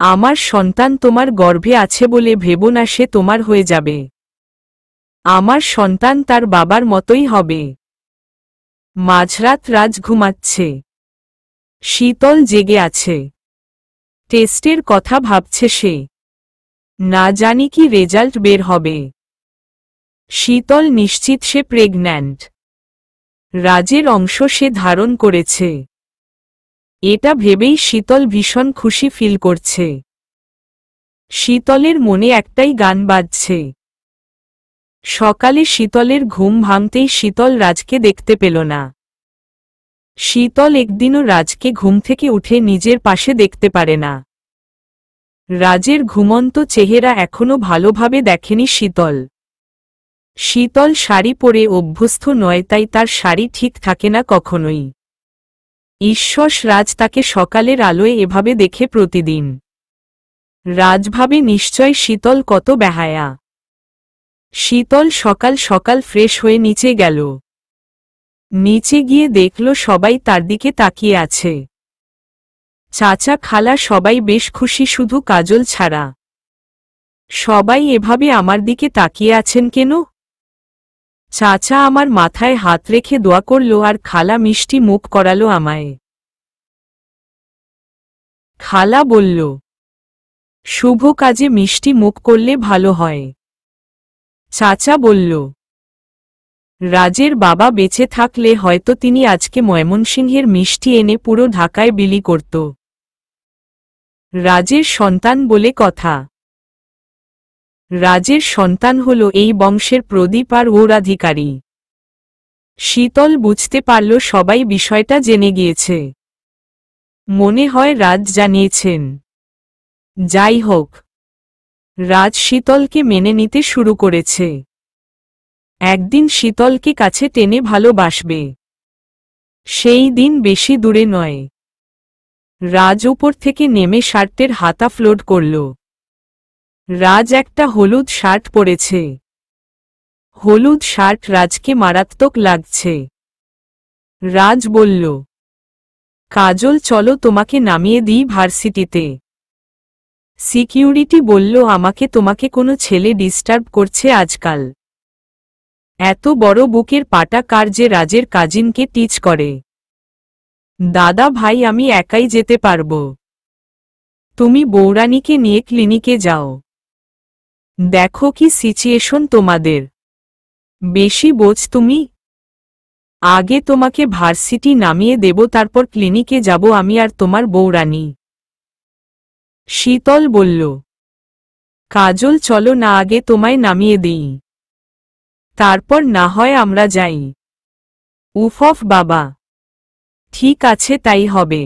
[SPEAKER 1] আমার সন্তান তোমার গর্ভে আছে বলে ভেবো না সে তোমার হয়ে যাবে। আমার সন্তান তার বাবার মতোই হবে। মাঝরাত রাজ ঘুমাচ্ছে। শীতল জেগে আছে। টেস্টের কথা ভাবছে সে। না জানি কি রেজাল্ট বের হবে। শীতল নিশ্চিত সে প্রেগন্যান্ট। রাজের অংশ সে ধারণ করেছে। এটা ভেবেই শীতল ভীষণ খুশি ফিল করছে। শীতলের মনে একটাই গান বাজছে। সকালে শীতলের ঘুম ভাঙতেই শীতল রাজকে দেখতে পেল না। শীতল একদিনও রাজকে ঘুম থেকে উঠে নিজের পাশে দেখতে পারে না। রাজের ঘুমন্ত চেহারা এখনো ভালোভাবে দেখেনি শীতল। শীতল শাড়ি পরে অভ্যস্ত নয়, তাই তার শাড়ি ঠিক থাকে না কখনোই। ঈশ্বর রাজ তাকে সকালের আলোয় এভাবে দেখে প্রতিদিন। রাজ ভাবে নিশ্চয় শীতল কত বেহায়া। শীতল সকাল সকাল ফ্রেশ হয়ে নিচে গেল। নিচে গিয়ে দেখল সবাই তার দিকে তাকিয়ে আছে। চাচা খালা সবাই বেশ খুশি, শুধু কাজল ছাড়া। সবাই এভাবে আমার দিকে তাকিয়ে আছেন কেন? চাচা আমার মাথায় হাত রেখে দোয়া করল আর খালা মিষ্টি মুখ করালো আমায়। খালা বলল, শুভ কাজে মিষ্টি মুখ করলে ভালো হয়। চাচা বলল, রাজের বাবা বেঁচে থাকলে হয়তো তিনি আজকে ময়মনসিংহের মিষ্টি এনে পুরো ঢাকায় বিলি করত। রাজের সন্তান বলে কথা। রাজের সন্তান হল এই বংশের প্রদীপ আর উত্তরাধিকারী। শীতল বুঝতে পারল সবাই বিষয়টা জেনে গিয়েছে। মনে হয় রাজ জানিয়েছেন। যাই হোক, রাজ শীতলকে মেনে নিতে শুরু করেছে। একদিন শীতলকে কাছে টেনে ভালোবাসবে। সেই দিন বেশি দূরে নয়। রাজ উপর থেকে নেমে শার্টের হাতা ফ্লোট করল। রাজ একটা হলুদ শার্ট পরেছে। হলুদ শার্ট রাজকে মারাত্মক লাগছে। রাজ বলল, কাজল চলো তোমাকে নামিয়ে দিই ভার্সিটিতে। সিকিউরিটি বলল, আমাকে তোমাকে কোনো ছেলে ডিস্টার্ব করছে আজকাল। এত বড় বুকের পাটা কার যে রাজের কাজিনকে টিচ করে? দাদা ভাই আমি একাই যেতে পারব। তুমি বৌরানীকে নিয়ে ক্লিনিকে যাও। দেখো কি সিচুয়েশন তোমাদের। বেশি বোঝ তুমি। আগে তোমাকে ভার্সিটি নামিয়ে দেব, তারপর ক্লিনিকে যাব আমি আর তোমার বৌরানী। শীতল বলল, কাজল চলো না, আগে তোমায় নামিয়ে দিই, তারপর না হয় আমরা যাই। উফ বাবা, ঠিক আছে তাই হবে।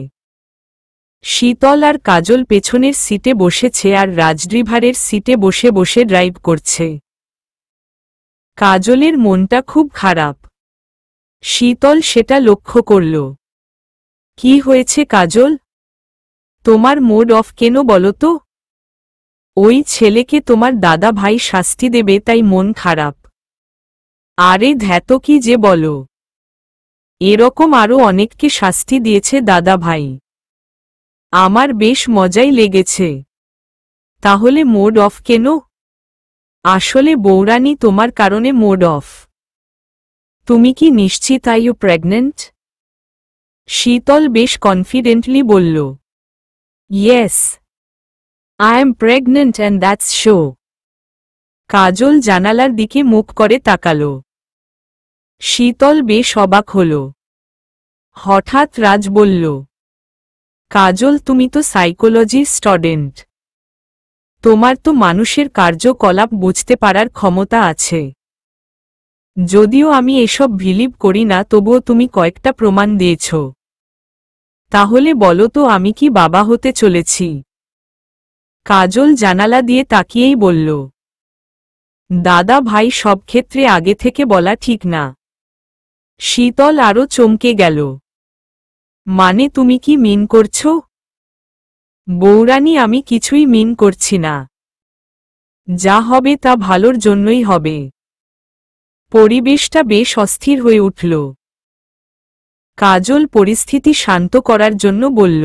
[SPEAKER 1] শীতল আর কাজল পেছনের সিটে বসেছে আর রাজ ড্রাইভারের সিটে বসে বসে ড্রাইভ করছে। কাজলের মনটা খুব খারাপ। শীতল সেটা লক্ষ্য করল। কি হয়েছে কাজল? তোমার মুড অফ কেন বলো তো? ওই ছেলেকে তোমার দাদা ভাই শাস্তি দেবে তাই মন খারাপ। আরে ধ্যাত কি যে বলো, এরকম আরো অনেককে শাস্তি দিয়েছে দাদা ভাই। আমার বেশ মজাই লেগেছে। তাহলে মুড অফ কেন? আসলে বৌরানী তোমার কারণে মুড অফ। তুমি কি নিশ্চিত আর ইউ প্রেগন্যান্ট? শীতল বেশ কনফিডেন্টলি বলল, yes, I am pregnant and that's show. Kajal জানালার দিকে মুখ করে তাকাল। শীতল বেশ অবাক হল। হঠাৎ রাজ বলল, কাজল তুমি তো সাইকোলজির স্টুডেন্ট। তোমার তো মানুষের কার্যকলাপ বুঝতে পারার ক্ষমতা আছে। যদিও আমি এসব বিলিভ করি না, তবুও তুমি কয়েকটা প্রমাণ দিয়েছ। তাহলে বলো তো আমি কি বাবা হতে চলেছি? কাজল জানালা দিয়ে তাকিয়েই বলল, দাদা ভাই সব ক্ষেত্রে আগে থেকে বলা ঠিক না। শীতল আরও চমকে গেল। মানে তুমি কি মিন করছো? বৌরানী আমি কিছুই মিন করছি না। যা হবে তা ভালোর জন্যই হবে। পরিবেশটা বেশ অস্থির হয়ে উঠল। কাজল পরিস্থিতি শান্ত করার জন্য বলল,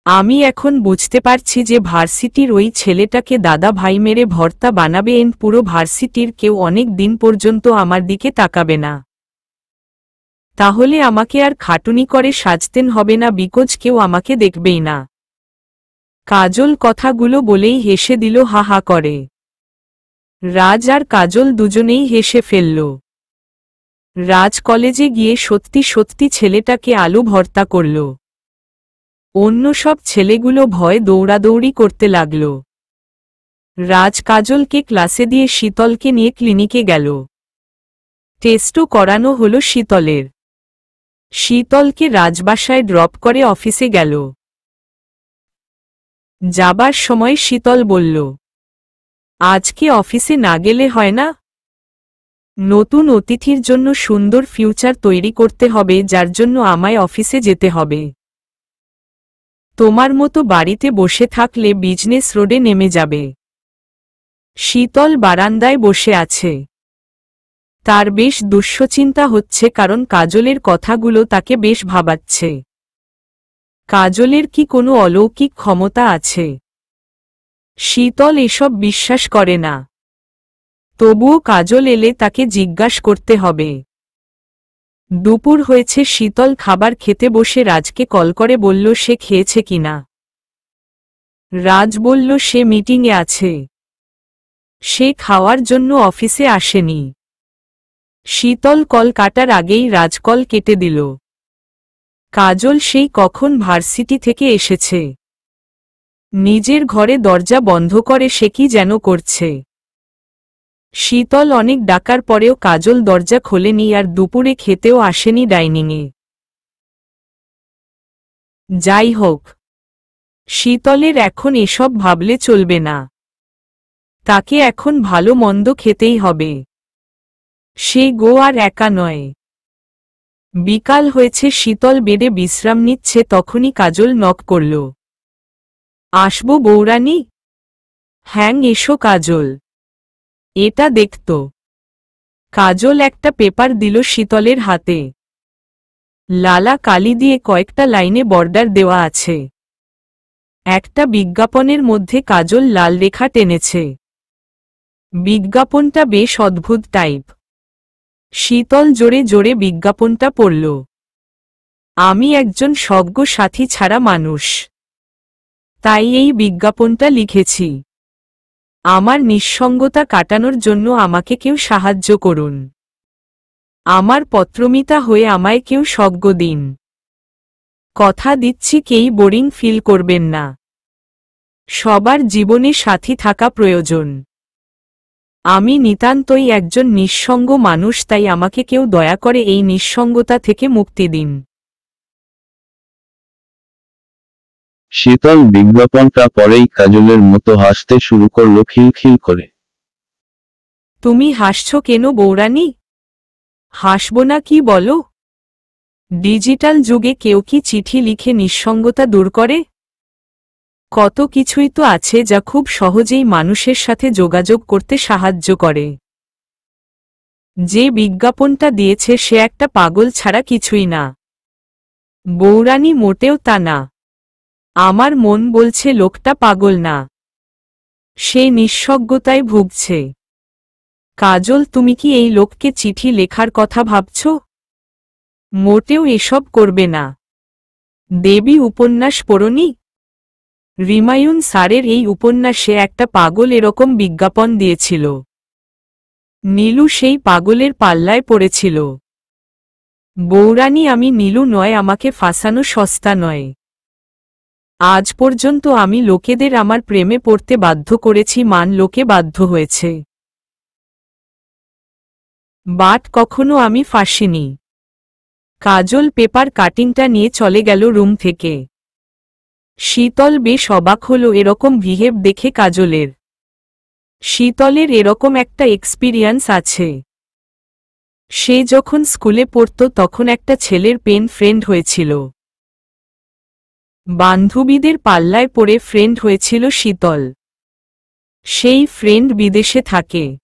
[SPEAKER 1] আমি এখন বুঝতে পারছি যে ভার্সিটির ওই ছেলেটাকে দাদা ভাই মেরে ভর্তা বানাবে, এন পুরো ভার্সিটির কেউ অনেক দিন পর্যন্ত আমার দিকে তাকাবে না। তাহলে আমাকে আর খাটুনি করে সাজতেন হবে না, বিকজ কেউ আমাকে দেখবেই না। কাজল কথাগুলো বলেই হেসে দিল হা হা করে। রাজ আর কাজল দুজনেই হেসে ফেলল। রাজ কলেজে গিয়ে সত্যি সত্যি ছেলেটাকে আলু ভর্তা করল। অন্য সব ছেলেগুলো ভয়ে দৌড়াদৌড়ি করতে লাগল। রাজ কাজলকে ক্লাসে দিয়ে শীতলকে নিয়ে ক্লিনিকে গেল। টেস্টও করানো হলো শীতলের। শীতলকে রাজবাসায় ড্রপ করে অফিসে গেল। যাবার সময় শীতল বলল, আজকে অফিসে না গেলে হয় না? নতুন অতিথির জন্য সুন্দর ফিউচার তৈরি করতে হবে, যার জন্য আমায় অফিসে যেতে হবে। তোমার মতো বাড়িতে বসে থাকলে বিজনেস রোডে নেমে যাবে। শীতল বারান্দায় বসে আছে। তার বেশ দুশ্চিন্তা হচ্ছে, কারণ কাজলের কথাগুলো তাকে বেশ ভাবাচ্ছে। কাজলের কি কোনো অলৌকিক ক্ষমতা আছে? শীতল এসব বিশ্বাস করে না। তবুও কাজল এলে তাকে জিজ্ঞাসা করতে হবে। দুপুর হয়েছে। শীতল খাবার খেতে বসে রাজকে কল করে বলল সে খেয়েছে কিনা। রাজ বলল সে মিটিংয়ে আছে, সে খাওয়ার জন্য অফিসে আসেনি। শীতল কল কাটার আগেই রাজ কল কেটে দিল। কাজল সেই কখন ভার্সিটি থেকে এসেছে। নিজের ঘরে দরজা বন্ধ করে সে কি যেন করছে। শীতল অনেক ডাকার পরেও কাজল দরজা খোলেনি, আর দুপুরে খেতেও আসেনি ডাইনিংয়ে। যাই হোক, শীতলের এখন এসব ভাবলে চলবে না। তাকে এখন ভালো মন্দ খেতেই হবে। সে আর একা নয়। বিকাল হয়েছে, শীতল বেডে বিশ্রাম নিচ্ছে, তখনই কাজল নক করল। আসবো বৌরানী? হ্যাঁ এসো কাজল। এটা দেখত। কাজল একটা পেপার দিল শীতলের হাতে। লালা কালি দিয়ে কয়েকটা লাইনে বর্ডার দেওয়া আছে। একটা বিজ্ঞাপনের মধ্যে কাজল লাল রেখা টেনেছে। বিজ্ঞাপনটা বেশ অদ্ভুত টাইপ। শীতল জোরে জোরে বিজ্ঞাপনটা পড়ল। আমি একজন সজ্ঞ সাথী ছাড়া মানুষ, তাই এই বিজ্ঞাপনটা লিখেছি। আমার নিঃসঙ্গতা কাটানোর জন্য আমাকে কেউ সাহায্য করুন। আমার পত্রমিতা হয়ে আমায় কেউ সজ্ঞ দিন। কথা দিচ্ছি কেই বোরিং ফিল করবেন না। সবার জীবনে সাথী থাকা প্রয়োজন। আমি নিতান্তই একজন নিঃসঙ্গ মানুষ, তাই আমাকে কেউ দয়া করে এই নিঃসঙ্গতা থেকে মুক্তি দিন।
[SPEAKER 2] শীতল বিজ্ঞাপনটা পরেই কাজলের মতো হাসতে শুরু করল খিলখিল করে।
[SPEAKER 1] তুমি হাসছ কেন বৌরানী? হাসব না কি বলো? ডিজিটাল যুগে কেউ কি চিঠি লিখে নিঃসঙ্গতা দূর করে? কত কিছুই তো আছে যা খুব সহজেই মানুষের সাথে যোগাযোগ করতে সাহায্য করে। যে বিজ্ঞাপনটা দিয়েছে সে একটা পাগল ছাড়া কিছুই না। বৌরানী মোটেও তা না। আমার মন বলছে লোকটা পাগল না, সে নিঃসঙ্গতায় ভুগছে। কাজল, তুমি কি এই লোককে চিঠি লেখার কথা ভাবছ? মোটেও এসব করবে না। দেবী উপন্যাস পড়নি? হুমায়ুন স্যারের এই উপন্যাসে একটা পাগল এরকম বিজ্ঞাপন দিয়েছিল। নীলু সেই পাগলের পাল্লায় পড়েছিল। বৌরানী, আমি নীলু নয়, আমাকে ফাঁসানো সস্তা নয়। আজ পর্যন্ত আমি লোকেদের আমার প্রেমে পড়তে বাধ্য করেছি, মান লোকে বাধ্য হয়েছে, বাট কখনো আমি ফাঁসিনি। কাজল পেপার কাটিংটা নিয়ে চলে গেল রুম থেকে। শীতল বেশ অবাক হল এরকম বিহেভ দেখে কাজলের। শীতলের এরকম একটা এক্সপিরিয়েন্স আছে। সে যখন স্কুলে পড়ত তখন একটা ছেলের পেন ফ্রেন্ড হয়েছিল। বান্ধবীদের পাল্লায় পড়ে ফ্রেন্ড হয়েছিল শীতল। সেই ফ্রেন্ড বিদেশে থাকে।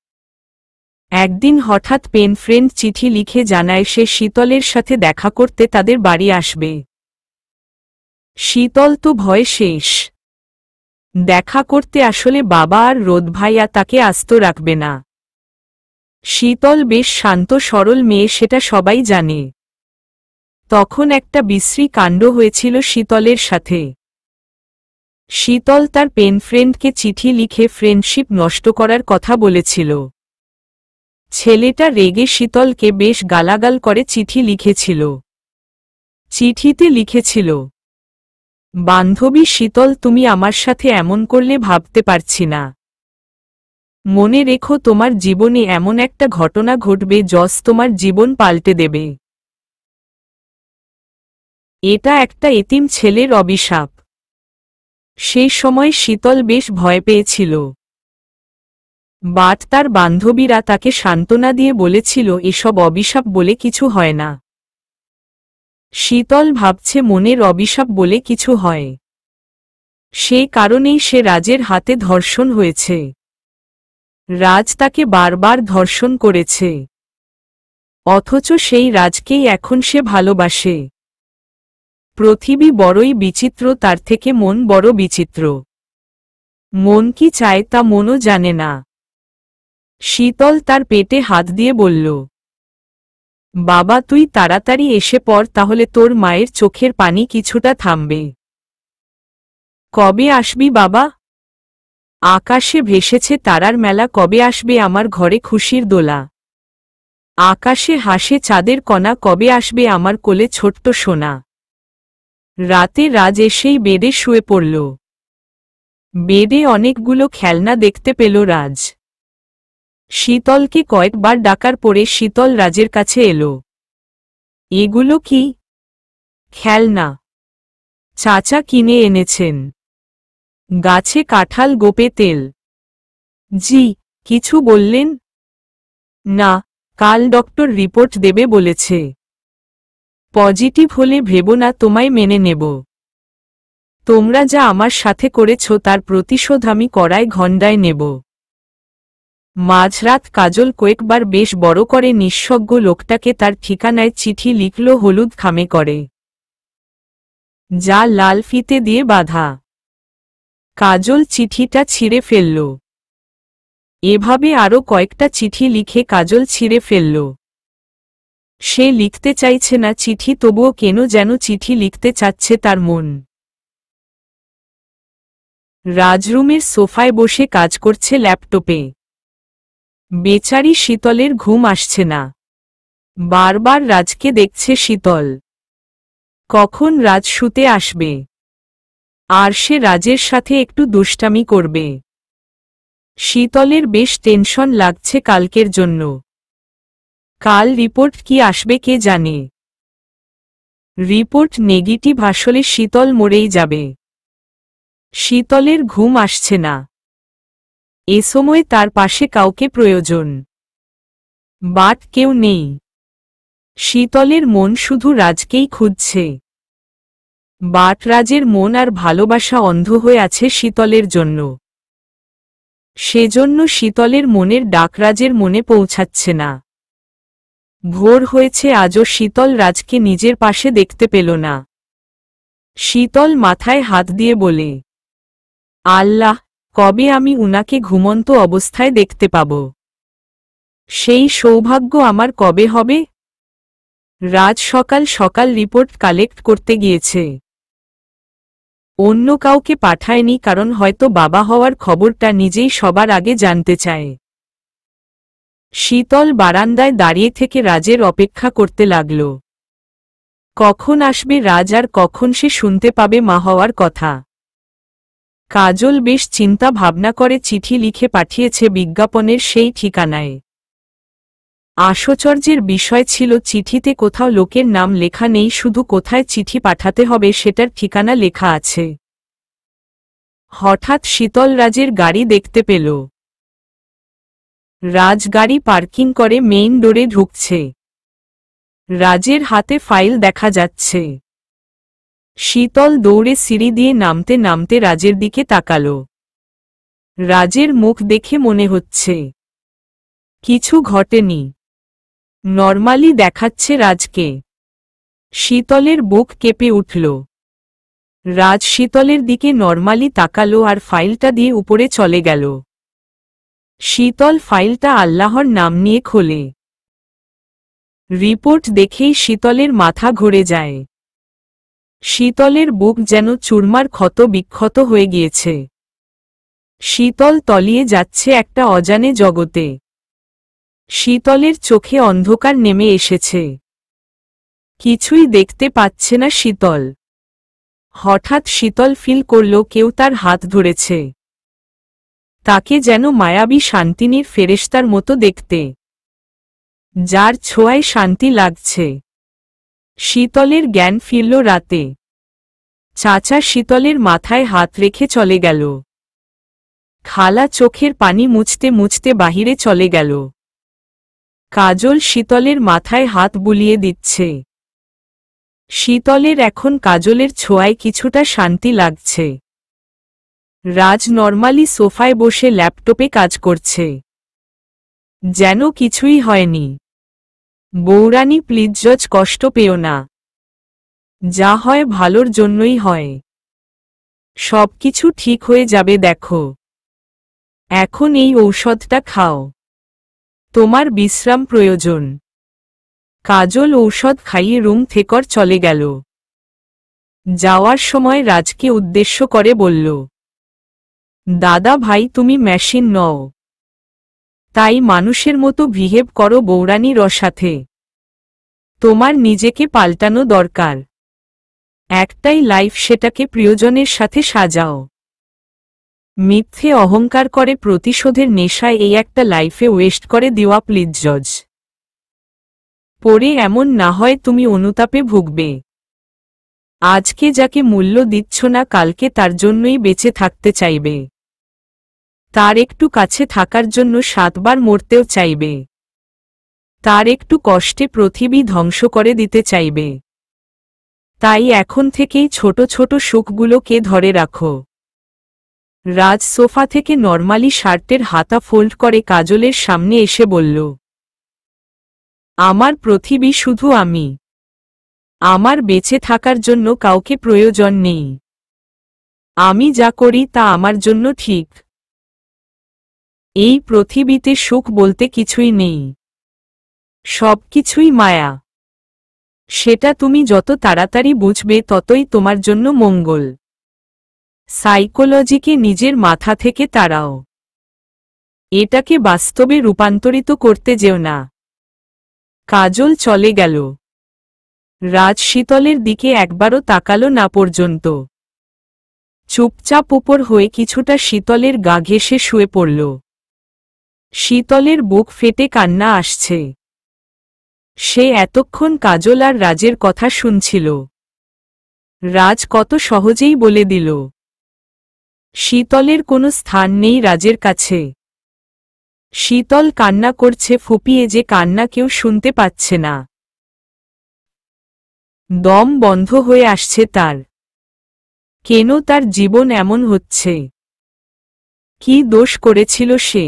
[SPEAKER 1] একদিন হঠাৎ পেন ফ্রেন্ড চিঠি লিখে জানায় সে শীতলের সাথে দেখা করতে তাদের বাড়ি আসবে। শীতল তো ভয় শেষ। দেখা করতে আসলে বাবা আর রোদ ভাইয়া তাকে আস্ত রাখবে না। শীতল বেশ শান্ত সরল মেয়ে, সেটা সবাই জানে। তখন একটা বিশ্রী কাণ্ড হয়েছিল শীতলের সাথে। শীতল তার পেন ফ্রেন্ডকে চিঠি লিখে ফ্রেন্ডশিপ নষ্ট করার কথা বলেছিল। ছেলেটা রেগে শীতলকে বেশ গালাগাল করে চিঠি লিখেছিল। চিঠিতে লিখেছিল, বান্ধবী শীতল, তুমি আমার সাথে এমন করলে ভাবতে পারছি না। মনে রেখো তোমার জীবনে এমন একটা ঘটনা ঘটবে যস তোমার জীবন পাল্টে দেবে। এটা একটা এতিম ছেলের অভিশাপ। সেই সময় শীতল বেশ ভয় পেয়েছিল। বাট তার বান্ধবীরা তাকে সান্ত্বনা দিয়ে বলেছিল এসব অভিশাপ বলে কিছু হয় না। শীতল ভাবছে মনের অভিশাপ বলে কিছু হয়। সে কারণেই সে রাজের হাতে ধর্ষণ হয়েছে। রাজ তাকে বারবার ধর্ষণ করেছে। অথচ সেই রাজকেই এখন সে ভালোবাসে। পৃথিবী বড়ই বিচিত্র, তার থেকে মন বড় বিচিত্র। মন কি চায় তা মনও জানে না। শীতল তার পেটে হাত দিয়ে বলল, বাবা তুই তাড়াতাড়ি এসে পড়, তাহলে তোর মায়ের চোখের পানি কিছুটা থামবে। কবে আসবি বাবা? আকাশে ভেসেছে তারার মেলা, কবে আসবে আমার ঘরে খুশির দোলা? আকাশে হাসে চাঁদের কণা, কবে আসবে আমার কোলে ছোট্ট সোনা? রাতে রাজ এসেই বেডে শুয়ে পড়ল। বেডে অনেকগুলো খেলনা দেখতে পেল রাজ। শীতলকে কয়েকবার ডাকার পরে শীতল রাজের কাছে এলো। এগুলো কি? খেলনা চাচা কিনে এনেছেন। গাছে কাঁঠাল, গোপে তেল। জি, কিছু বললেন না? কাল ডক্টর রিপোর্ট দেবে বলেছে। পজিটিভ হলে ভেবো না তোমায় মেনে নেব। তোমরা যা আমার সাথে করেছ তার প্রতিশোধ আমি কড়ায় ঘণ্টায় নেব। মাঝরাত কাজল কয়েকবার বেশ বড় করে নিঃসজ্ঞ লোকটাকে তার ঠিকানায় চিঠি লিখল হলুদ খামে করে, যা লাল ফিতে দিয়ে বাঁধা। কাজল চিঠিটা ছিঁড়ে ফেলল। এভাবে আরও কয়েকটা চিঠি লিখে কাজল ছিঁড়ে ফেলল। সে লিখতে চাইছে না চিঠি, তবুও কেন যেন চিঠি লিখতে চাচ্ছে তার মন। রাজরুমের সোফায় বসে কাজ করছে ল্যাপটপে। বেচারি শীতলের ঘুম আসছে না। বারবার রাজকে দেখছে শীতল। কখন রাজ শুতে আসবে আর সে রাজের সাথে একটু দুষ্টামি করবে। শীতলের বেশ টেনশন লাগছে কালকের জন্য। কাল রিপোর্ট কি আসবে কে জানে। রিপোর্ট নেগেটিভ আসলে শীতল মরেই যাবে। শীতলের ঘুম আসছে না। এ সময় তার পাশে কাউকে প্রয়োজন, বাট কেউ নেই। শীতলের মন শুধু রাজকেই খুঁজছে। বাট রাজের মন আর ভালোবাসা অন্ধ হয়ে আছে শীতলের জন্য। সেজন্য শীতলের মনের ডাক রাজের মনে পৌঁছাচ্ছে না। ভোর হয়েছে, আজও শীতল রাজকে নিজের পাশে দেখতে পেল না। শীতল মাথায় হাত দিয়ে বলে, আল্লাহ, কবে আমি উনাকে ঘুমন্ত অবস্থায় দেখতে পাব? সেই সৌভাগ্য আমার কবে হবে? রাজ সকাল সকাল রিপোর্ট কালেক্ট করতে গিয়েছে। অন্য কাউকে পাঠায়নি, কারণ হয়তো বাবা হওয়ার খবরটা নিজেই সবার আগে জানতে চায়। শীতল বারান্দায় দাঁড়িয়ে থেকে রাজের অপেক্ষা করতে লাগল। কখন আসবে রাজ আর কখন সে শুনতে পাবে মা হওয়ার কথা। কাজল বেশ চিন্তা ভাবনা করে চিঠি লিখে পাঠিয়েছে বিজ্ঞাপনের সেই ঠিকানায়। আশ্চর্যের বিষয় ছিল চিঠিতে কোথাও লোকের নাম লেখা নেই, শুধু কোথায় চিঠি পাঠাতে হবে সেটার ঠিকানা লেখা আছে। হঠাৎ শীতল রাজের গাড়ি দেখতে পেল। রাজ গাড়ি পার্কিং করে মেইন ডোরে ঢুকছে। রাজের হাতে ফাইল দেখা যাচ্ছে। শীতল দৌড়ে সিঁড়ি দিয়ে নামতে নামতে রাজের দিকে তাকাল। রাজের মুখ দেখে মনে হচ্ছে কিছু ঘটেনি। নরমালি দেখাচ্ছে রাজকে। শীতলের বুক কেঁপে উঠল। রাজ শীতলের দিকে নরমালি তাকালো আর ফাইলটা দিয়ে উপরে চলে গেল। শীতল ফাইলটা আল্লাহর নাম নিয়ে খোলে। রিপোর্ট দেখেই শীতলের মাথা ঘুরে যায়। শীতলের বুক যেন চুরমার ক্ষত বিক্ষত হয়ে গিয়েছে। শীতল তলিয়ে যাচ্ছে একটা অজানে জগতে। শীতলের চোখে অন্ধকার নেমে এসেছে। কিছুই দেখতে পাচ্ছে না শীতল। হঠাৎ শীতল ফিল করল কেউ তার হাত ধরেছে। তাকে যেন মায়াবী শান্তিনীর ফেরেশতার মতো দেখতে, যার ছোঁয়ায় শান্তি লাগছে। শীতলের জ্ঞান ফিরল রাতে। চাচা শীতলের মাথায় হাত রেখে চলে গেল। খালা চোখের পানি মুছতে মুছতে বাহিরে চলে গেল। কাজল শীতলের মাথায় হাত বুলিয়ে দিচ্ছে। শীতলের এখন কাজলের ছোঁয়ায় কিছুটা শান্তি লাগছে। রাজ নরমালি সোফায় বসে ল্যাপটপে কাজ করছে, যেন কিছুই হয়নি। বৌরানী প্লিজ জজ, কষ্ট পেও না। যা হয় ভালোর জন্যই হয়। সবকিছু ঠিক হয়ে যাবে দেখো। এখন এই ঔষধটা খাও, তোমার বিশ্রাম প্রয়োজন। কাজল ঔষধ খাইয়ে রুম থেকে চলে গেল। যাওয়ার সময় রাজকে উদ্দেশ্য করে বলল, দাদা ভাই তুমি মেশিন নও, তাই মানুষের মতো বিহেভ করো বৌরানীর সাথে। তোমার নিজেকে পাল্টানো দরকার। একটাই লাইফ, সেটাকে প্রিয়জনের সাথে সাজাও। মিথ্যে অহংকার করে প্রতিশোধের নেশায় এই একটা লাইফে ওয়েস্ট করে দেওয়া প্লিজ জজ। পরে এমন না হয় তুমি অনুতাপে ভুগবে। আজকে যাকে মূল্য দিচ্ছ না, কালকে তার জন্যই বেঁচে থাকতে চাইবে। তার একটু কাছে থাকার জন্য 7 বার মরতেও চাইবে। তার একটু কষ্টে পৃথিবী ধ্বংস করে দিতে চাইবে। তাই এখন থেকেই ছোট ছোট সুখগুলোকে ধরে রাখো। রাজ সোফা থেকে নরমালি শার্টের হাতা ফোল্ড করে কাজলের সামনে এসে বলল, আমার পৃথিবী শুধু আমি। আমার বেঁচে থাকার জন্য কাউকে প্রয়োজন নেই। আমি যা করি তা আমার জন্য ঠিক। এই পৃথিবীতে সুখ বলতে কিছুই নেই, সবকিছুই মায়া। সেটা তুমি যত তাড়াতাড়ি বুঝবে ততই তোমার জন্য মঙ্গল। সাইকোলজিকে নিজের মাথা থেকে তাড়াও। এটাকে বাস্তবে রূপান্তরিত করতে যেও না। কাজল চলে গেল। রাজ শীতলের দিকে একবারও তাকালো না পর্যন্ত। চুপচাপ উপর হয়ে কিছুটা শীতলের গা ঘেঁষে শুয়ে পড়ল। শীতলের বুক ফেটে কান্না আসছে। সে এতক্ষণ কাজল আর রাজের কথা শুনছিল। রাজ কত সহজেই বলে দিল, শীতলের কোনো স্থান নেই রাজের কাছে। শীতল কান্না করছে ফুপিয়ে, যে কান্না কেউ শুনতে পাচ্ছে না। দম বন্ধ হয়ে আসছে তার। কেন তার জীবন এমন হচ্ছে? কি দোষ করেছিল সে?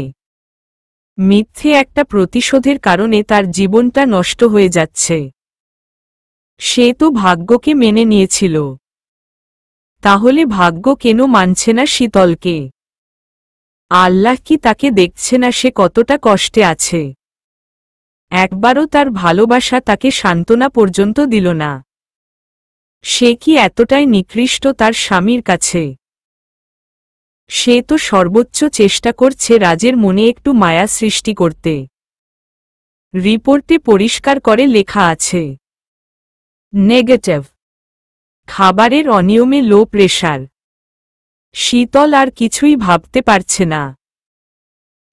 [SPEAKER 1] মিথ্যে একটা প্রতিশোধের কারণে তার জীবনটা নষ্ট হয়ে যাচ্ছে। সে তো ভাগ্যকে মেনে নিয়েছিল, তাহলে ভাগ্য কেন মানছে না শীতলকে? আল্লাহ কি তাকে দেখছে না সে কতটা কষ্টে আছে? একবারও তার ভালোবাসা তাকে সান্ত্বনা পর্যন্ত দিল না। সে কি এতটাই নিকৃষ্ট তার স্বামীর কাছে? সে তো সর্বোচ্চ চেষ্টা করছে রাজের মনে একটু মায়া সৃষ্টি করতে। রিপোর্টে পরিষ্কার করে লেখা আছে, নেগেটিভ। খাবারের অনিয়মে লো প্রেশার। শীতল আর কিছুই ভাবতে পারছে না।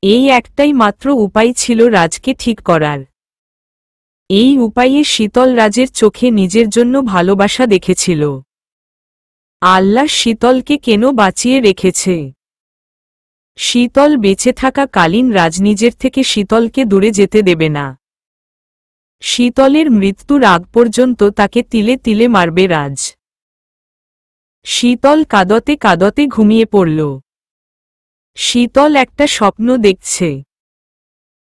[SPEAKER 1] এই একটাই মাত্র উপায় ছিল রাজকে ঠিক করার। এই উপায়ে শীতল রাজের চোখে নিজের জন্য ভালোবাসা দেখেছিল। আল্লাহ শীতলকে কেন বাঁচিয়ে রেখেছে? শীতল বেঁচে থাকা কালীন রাজ নিজের থেকে শীতলকে দূরে যেতে দেবে না। শীতলের মৃত্যুর আগ পর্যন্ত তাকে তিলে তিলে মারবে রাজ। শীতল কাঁদতে কাঁদতে ঘুমিয়ে পড়ল। শীতল একটা স্বপ্ন দেখছে।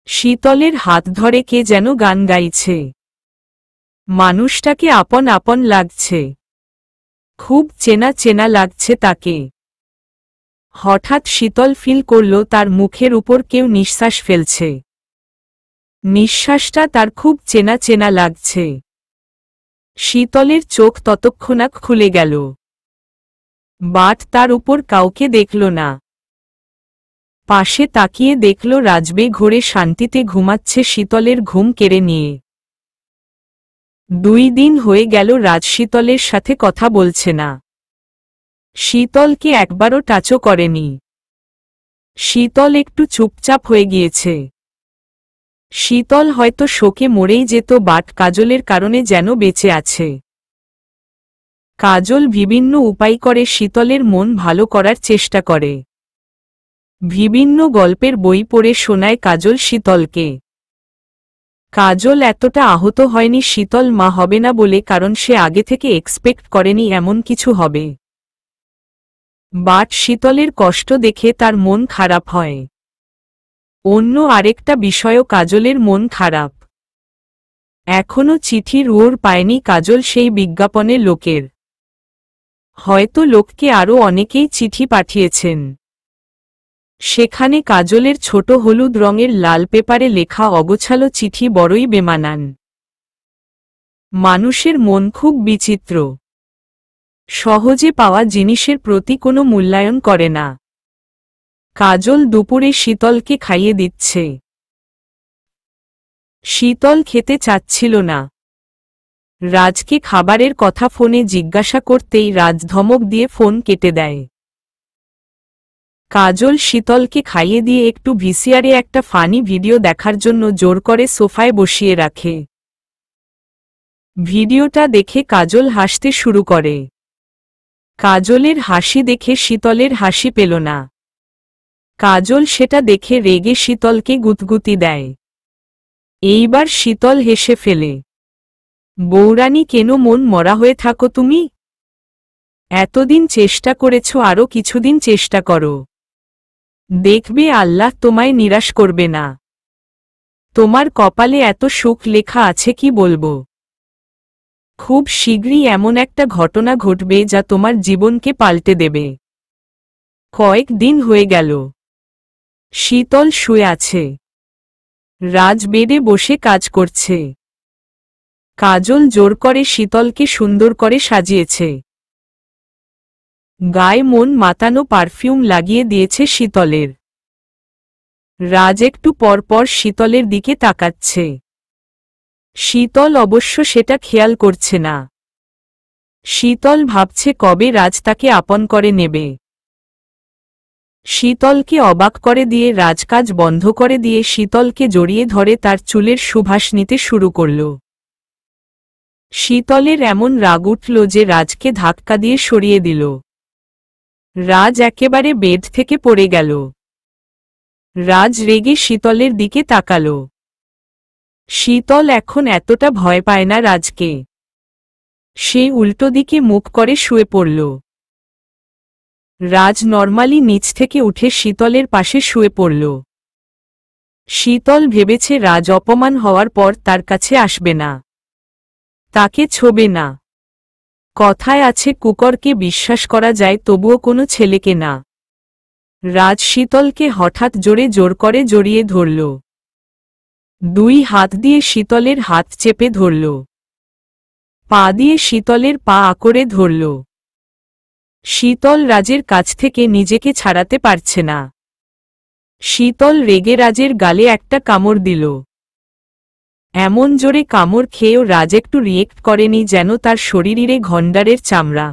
[SPEAKER 1] শীতলের হাত ধরে কে যেন গান গাইছে। মানুষটাকে আপন আপন লাগছে, খুব চেনা চেনা লাগছে তাকে। হঠাৎ শীতল ফিল করল তার মুখের উপর কেউ নিঃশ্বাস ফেলছে। নিঃশ্বাসটা তার খুব চেনা চেনা লাগছে। শীতলের চোখ ততক্ষণাৎ খুলে গেল। বাট তার উপর কাউকে দেখল না। পাশে তাকিয়ে দেখল রাজবে ঘরে শান্তিতে ঘুমাচ্ছে শীতলের ঘুম কেড়ে নিয়ে। 2 দিন হয়ে গেল রাজ শীতলের সাথে কথা বলছে না। শীতলকে একবারও টাচও করেনি। শীতল একটু চুপচাপ হয়ে গিয়েছে। শীতল হয়তো শোকে মরেই যেত, বাট কাজলের কারণে যেন বেঁচে আছে। কাজল বিভিন্ন উপায় করে শীতলের মন ভালো করার চেষ্টা করে। বিভিন্ন গল্পের বই পড়ে শোনায় কাজল শীতলকে। কাজল এতটা আহত হয়নি শীতল মা হবে না বলে, কারণ সে আগে থেকে এক্সপেক্ট করেনি এমন কিছু হবে। বাট শীতলের কষ্ট দেখে তার মন খারাপ হয়। অন্য আরেকটা বিষয়ও কাজলের মন খারাপ। এখনো চিঠির উড় পায়নি কাজল সেই বিজ্ঞাপনে লোকের। হয়তো লোককে আরও অনেকেই চিঠি পাঠিয়েছেন। সেখানে কাজলের ছোট হলুদ রঙের লাল পেপারে লেখা অগোছালো চিঠি বড়ই বেমানান। মানুষের মন খুব বিচিত্র। সহজে পাওয়া জিনিসের প্রতি কোনো মূল্যায়ন করে না। কাজল দুপুরে শীতলকে খাইয়ে দিচ্ছে। শীতল খেতে চাচ্ছিল না। রাজকে খাবারের কথা ফোনে জিজ্ঞাসা করতেই রাজ ধমক দিয়ে ফোন কেটে দেয়। কাজল শীতলকে খাইয়ে দিয়ে একটু ভিসিআরে একটা ফানি ভিডিও দেখার জন্য জোর করে সোফায় বসিয়ে রাখে। ভিডিওটা দেখে কাজল হাসতে শুরু করে। কাজলের হাসি দেখে শীতলের হাসি পেল না। কাজল সেটা দেখে রেগে শীতলকে গুতগুতি দেয়। এইবার শীতল হেসে ফেলে। বৌরানী, কেন মন মরা হয়ে থাকো তুমি? এতদিন চেষ্টা করেছ, আরও কিছুদিন চেষ্টা করো। দেখবে আল্লাহ তোমায় নিরাশ করবে না। তোমার কপালে এত সুখ লেখা আছে কি বলবো। খুব শীঘ্রই এমন একটা ঘটনা ঘটবে যা তোমার জীবনকে পাল্টে দেবে। কয়েক দিন হয়ে গেল। শীতল শুয়ে আছে। রাজ বেডে বসে কাজ করছে। কাজল জোর করে শীতলকে সুন্দর করে সাজিয়েছে। গায়ে মন মাতানো পারফিউম লাগিয়ে দিয়েছে শীতলের। রাজ একটু পরপর শীতলের দিকে তাকাচ্ছে। শীতল অবশ্য সেটা খেয়াল করছে না। শীতল ভাবছে কবে রাজ তাকে আপন করে নেবে। শীতলকে অবাক করে দিয়ে রাজ কাজ বন্ধ করে দিয়ে শীতলকে জড়িয়ে ধরে তার চুলের সুবাস নিতে শুরু করল। শীতলের এমন রাগ উঠল যে রাজকে ধাক্কা দিয়ে সরিয়ে দিল। রাজ একেবারে বেড থেকে পড়ে গেল। রাজ রেগে শীতলের দিকে তাকাল। শীতল এখন এতটা ভয় পায় না রাজকে। সে উল্টো দিকে মুখ করে শুয়ে পড়ল। রাজ নরমালি নিচ থেকে উঠে শীতলের পাশে শুয়ে পড়ল। শীতল ভেবেছে রাজ অপমান হওয়ার পর তার কাছে আসবে না, তাকে ছোবে না। কথায় আছে কুকুরকে বিশ্বাস করা যায় তবুও কোনো ছেলেকে না। রাজ শীতলকে হঠাৎ জোর করে জড়িয়ে ধরল। দুই হাত দিয়ে শীতলের হাত চেপে ধরল। পা দিয়ে শীতলের পা আঁকড়ে ধরল। শীতল রাজের কাছ থেকে নিজেকে ছাড়াতে পারছে না। শীতল রেগে রাজের গালে একটা কামড় দিল। এমন জোরে কামড় খেয়েও রাজ একটু রিয়েক্ট করেনি, যেন তার শরীরে ঘণ্ডারের চামড়া।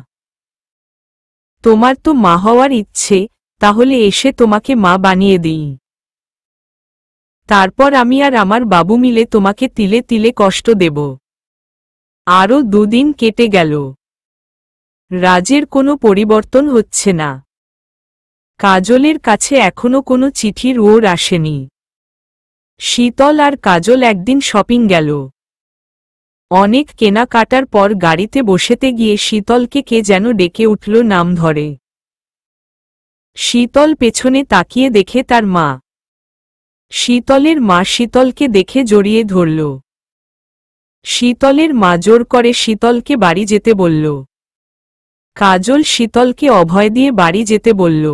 [SPEAKER 1] তোমার তো মা হওয়ার ইচ্ছে, তাহলে এসে তোমাকে মা বানিয়ে দিই। তারপর আমি আর আমার বাবু মিলে তোমাকে তিলে তিলে কষ্ট দেব। আরও 2 দিন কেটে গেল। রাজের কোনো পরিবর্তন হচ্ছে না। কাজলের কাছে এখনো কোনো চিঠির ওর আসেনি। শীতল আর কাজল একদিন শপিং গেল। অনেক কেনাকাটার পর গাড়িতে বসেতে গিয়ে শীতলকে কে যেন ডেকে উঠল নাম ধরে। শীতল পেছনে তাকিয়ে দেখে তার মা। শীতলের মা শীতলকে দেখে জড়িয়ে ধরল। শীতলের মা জোর করে শীতলকে বাড়ি যেতে বলল। কাজল শীতলকে অভয় দিয়ে বাড়ি যেতে বলল।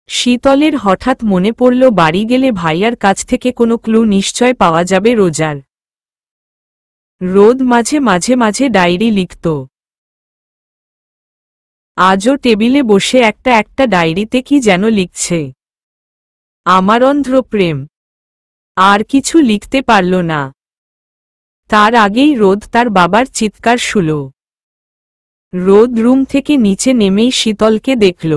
[SPEAKER 1] শীতলের হঠাৎ মনে পড়ল বাড়ি গেলে ভাইয়ার কাছ থেকে কোনো ক্লু নিশ্চয় পাওয়া যাবে। রোদ মাঝে মাঝে ডায়েরি লিখত। আজও টেবিলে বসে একটা ডায়েরিতে কি যেন লিখছে। আমার অন্ধ্র প্রেম। আর কিছু লিখতে পারল না। তার আগেই রোদ তার বাবার চিৎকার শুনল। রোদ রুম থেকে নিচে নেমেই শীতলকে দেখল।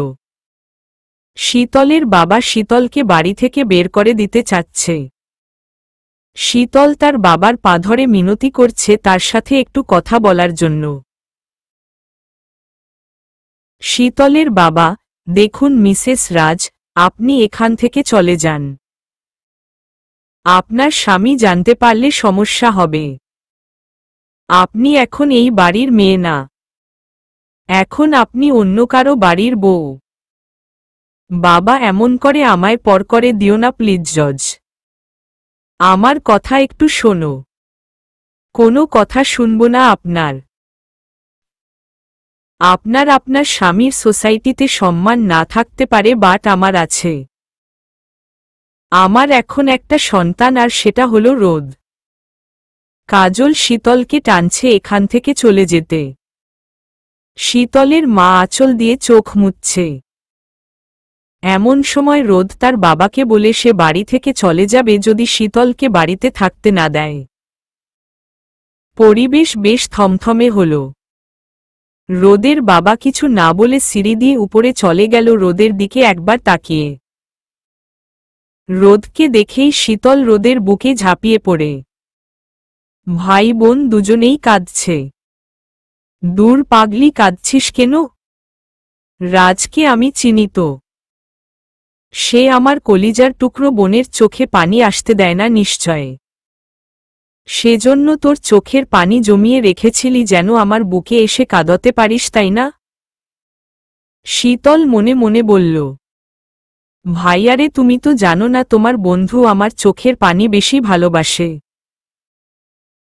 [SPEAKER 1] শীতলের বাবা শীতলকে বাড়ি থেকে বের করে দিতে চাচ্ছে। শীতল তার বাবার পা ধরে মিনতি করছে তার সাথে একটু কথা বলার জন্য। শীতলের বাবা, দেখুন মিসেস রাজ, আপনি এখান থেকে চলে যান। আপনার স্বামী জানতে পারলে সমস্যা হবে। আপনি এখন এই বাড়ির মেয়ে না, এখন আপনি অন্য কারো বাড়ির বউ। বাবা, এমন করে আমায় পর করে দিও না প্লিজ জজ। আমার কথা একটু শোনো। কোনো কথা শুনব না আপনার। আপনার স্বামীর সোসাইটিতে সম্মান না থাকতে পারে, বাট আমার আছে। আমার এখন একটা সন্তান, আর সেটা হলো রোদ। কাজল শীতলকে টানছে এখান থেকে চলে যেতে। শীতলের মা আঁচল দিয়ে চোখ মুছছে। এমন সময় রোদ তার বাবাকে বলে সে বাড়ি থেকে চলে যাবে যদি শীতলকে বাড়িতে থাকতে না দেয়। পরিবেশ বেশ থমথমে হল। রোদের বাবা কিছু না বলে সিঁড়ি দিয়ে উপরে চলে গেল, রোদের দিকে একবার তাকিয়ে। রোদকে দেখেই শীতল রোদের বুকে ঝাঁপিয়ে পড়ে। ভাই বোন দুজনেই কাঁদছে। দূর পাগলি, কাঁদছিস কেন? রাজকে আমি চিনি তো। সে আমার কলিজার টুকরো বোনের চোখে পানি আসতে দেয় না নিশ্চয়। সেজন্য তোর চোখের পানি জমিয়ে রেখেছিলি যেন আমার বুকে এসে কাঁদতে পারিস, তাই না? শীতল মনে মনে বলল। ভাইয়ারে, তুমি তো জানো না তোমার বন্ধু আমার চোখের পানি বেশি ভালোবাসে।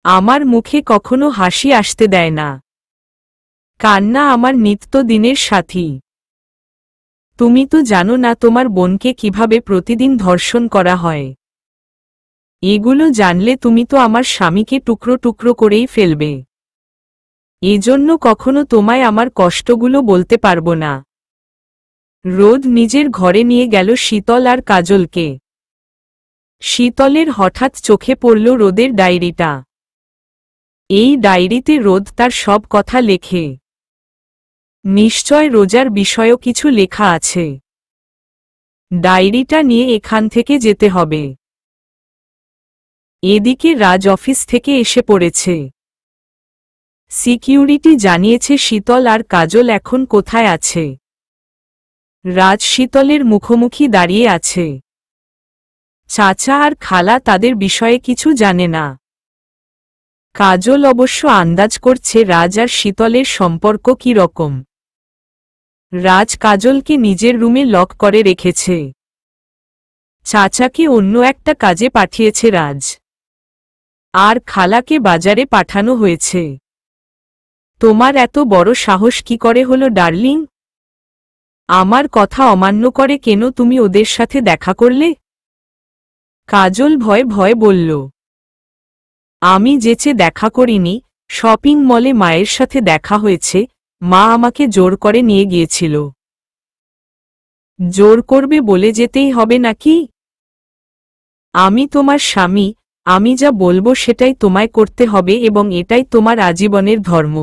[SPEAKER 1] আমার মুখে কখনো হাসি আসতে দেয় না। কান্না আমার নিত্যদিনের সাথী। তুমি তো জানো না তোমার বোনকে কিভাবে প্রতিদিন ধর্ষণ করা হয়। এগুলো জানলে তুমি তো আমার স্বামীকে টুকরো টুকরো করেই ফেলবে। এজন্য কখনো তোমায় আমার কষ্টগুলো বলতে পারবো না। রোদ নিজের ঘরে নিয়ে গেল শীতল আর কাজলকে। শীতলের হঠাৎ চোখে পড়ল রোদের ডায়েরিটা। এই ডায়েরিতে রোদ তার সব কথা লেখে। নিশ্চয় রোজার বিষয়েও কিছু লেখা আছে। ডায়েরিটা নিয়ে এখান থেকে যেতে হবে। এদিকে রাজ অফিস থেকে এসে পড়েছে। সিকিউরিটি জানিয়েছে শীতল আর কাজল এখন কোথায় আছে। রাজ শীতলের মুখোমুখি দাঁড়িয়ে আছে। চাচা আর খালা তাদের বিষয়ে কিছু জানে না। কাজল অবশ্য আন্দাজ করছে রাজ আর শীতলের সম্পর্ক কি রকম। রাজ কাজলকে নিজের রুমে লক করে রেখেছে। চাচাকে অন্য একটা কাজে পাঠিয়েছে রাজ। আর খালাকে বাজারে পাঠানো হয়েছে। তোমার এত বড় সাহস কি করে হলো ডার্লিং? আমার কথা অমান্য করে কেন তুমি ওদের সাথে দেখা করলে? কাজল ভয়ে ভয়ে বলল। আমি যেচে দেখা করিনি, শপিং মলে মায়ের সাথে দেখা হয়েছে, মা আমাকে জোর করে নিয়ে গিয়েছিল। জোর করবে বলে যেতেই হবে নাকি? আমি তোমার স্বামী, আমি যা বলবো সেটাই তোমায় করতে হবে এবং এটাই তোমার আজীবনের ধর্ম।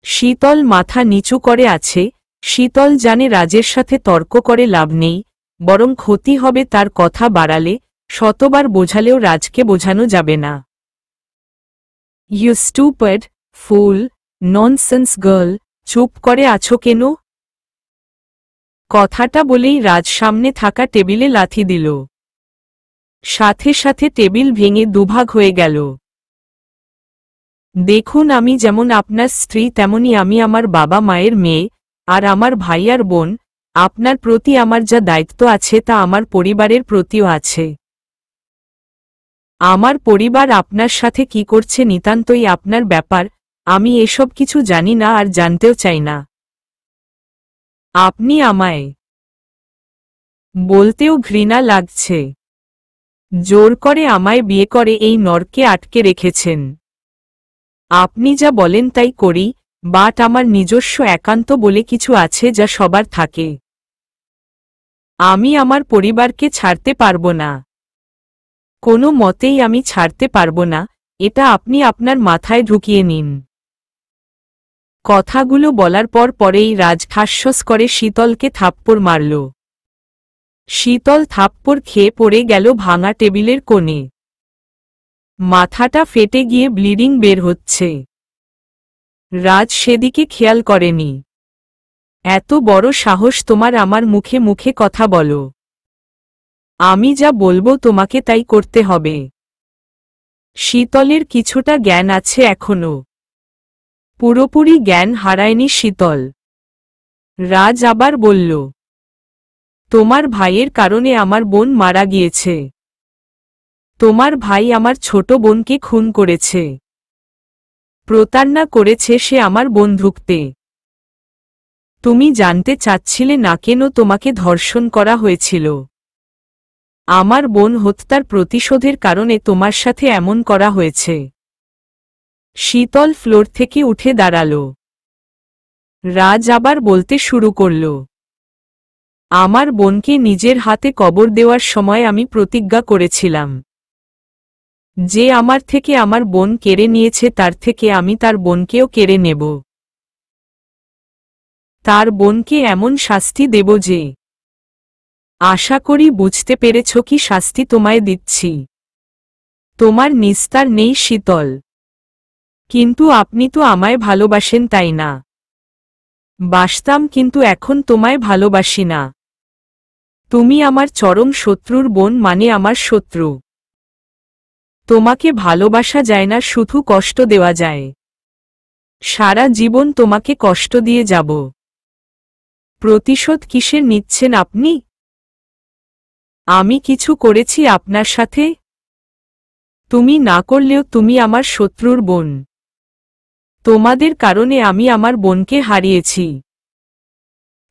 [SPEAKER 1] শীতল মাথা নিচু করে আছে। শীতল জানে রাজের সাথে তর্ক করে লাভ নেই, বরং ক্ষতি হবে তার কথা বাড়ালে। শতবার বোঝালেও রাজকে বোঝানো যাবে না। You stupid fool, nonsense girl, চুপ করে আছো কেন? কথাটা বলেই রাজ সামনে থাকা টেবিলে লাথি দিল। সাথে সাথে টেবিল ভেঙে দুভাগ হয়ে গেল। দেখুন, আমি যেমন আপনার স্ত্রী তেমনি আমি আমার বাবা মায়ের মেয়ে, আর আমার ভাই আর বোন। আপনার প্রতি আমার যা দায়িত্ব আছে তা আমার পরিবারের প্রতিও আছে। আমার পরিবার আপনার সাথে কি করছে নিতান্তই আপনার ব্যাপার, আমি এসব কিছু জানি না আর জানতেও চাই না। আপনি আমায় বলতেও ঘৃণা লাগছে। জোর করে আমায় বিয়ে করে এই নরকে আটকে রেখেছেন। আপনি যা বলেন তাই করি, বাট আমার নিজস্ব একান্ত বলে কিছু আছে যা সবার থাকে। আমি আমার পরিবারকে ছাড়তে পারবো না। কোনো মতেই আমি ছাড়তে পারবো না, এটা আপনি আপনার মাথায় ঢুকিয়ে নিন। কথাগুলো বলার পরেই রাজ ঠাসঠাস করে শীতলকে থাপ্পড় মারল। শীতল থাপ্পড় খেয়ে পড়ে গেল ভাঙা টেবিলের কোণে। মাথাটা ফেটে গিয়ে ব্লিডিং বের হচ্ছে। রাজ সেদিকে খেয়াল করেনি। এত বড় সাহস তোমার আমার মুখে মুখে কথা বলো? আমি যা বলবো তোমাকে তাই করতে হবে। শীতলের কিছুটা জ্ঞান আছে এখনো। পুরোপুরি জ্ঞান হারায়নি শীতল। রাজ আবার বলল, তোমার ভাইয়ের কারণে আমার বোন মারা গিয়েছে। তোমার ভাই আমার ছোট বোনকে খুন করেছে। প্রতারণা করেছে সে আমার বন্ধুত্বে। তুমি জানতে চাচ্ছিলে না কেন তোমাকে ধর্ষণ করা হয়েছিল? আমার বোন হত্যার প্রতিশোধের কারণে তোমার সাথে এমন করা হয়েছে। শীতল ফ্লোর থেকে উঠে দাঁড়াল। রাজ আবার বলতে শুরু করল, আমার বোনকে নিজের হাতে কবর দেওয়ার সময় আমি প্রতিজ্ঞা করেছিলাম, যে আমার থেকে আমার বোন কেড়ে নিয়েছে তার থেকে আমি তার বোনকেও কেড়ে নেব। তার বোনকে এমন শাস্তি দেব যে, আশা করি বুঝতে পেরেছ কি শাস্তি তোমায় দিচ্ছি। তোমার নিস্তার নেই শীতল। কিন্তু আপনি তো আমায় ভালোবাসেন তাই না? বাসতাম, কিন্তু এখন তোমায় ভালোবাসি না। তুমি আমার চরম শত্রুর বোন, মানে আমার শত্রু। তোমাকে ভালোবাসা যায় না, শুধু কষ্ট দেওয়া যায়। সারা জীবন তোমাকে কষ্ট দিয়ে যাব। প্রতিশোধ কিসের নিচ্ছেন আপনি? আমি কিছু করেছি আপনার সাথে? তুমি না করলেও তুমি আমার শত্রুর বোন। তোমাদের কারণে আমি আমার বোনকে হারিয়েছি।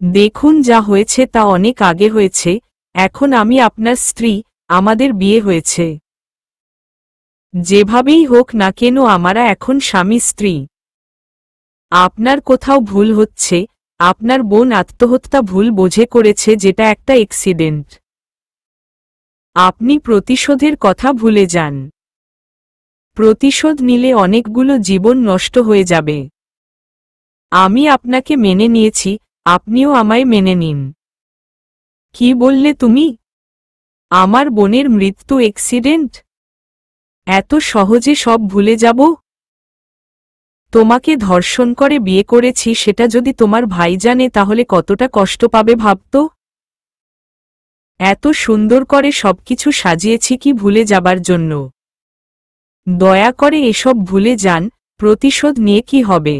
[SPEAKER 1] দেখুন, যা হয়েছে তা অনেক আগে হয়েছে। এখন আমি আপনার স্ত্রী, আমাদের বিয়ে হয়েছে। যেভাবেই হোক না কেন আমরা এখন স্বামী স্ত্রী। আপনার কোথাও ভুল হচ্ছে। আপনার বোন আত্মহত্যা ভুল বোঝে করেছে, যেটা একটা অ্যাক্সিডেন্ট। আপনি প্রতিশোধের কথা ভুলে যান। প্রতিশোধ নিলে অনেকগুলো জীবন নষ্ট হয়ে যাবে। আমি আপনাকে মেনে নিয়েছি, আপনিও আমায় মেনে নিন। কি বললে তুমি? আমার বোনের মৃত্যু অ্যাক্সিডেন্ট? এত সহজে সব ভুলে যাব? তোমাকে ধর্ষণ করে বিয়ে করেছি, সেটা যদি তোমার ভাই জানে তাহলে কতটা কষ্ট পাবে ভাবতো। এত সুন্দর করে সবকিছু সাজিয়েছি কি ভুলে যাবার জন্য? দয়া করে এসব ভুলে যান। প্রতিশোধ নিয়ে কি হবে?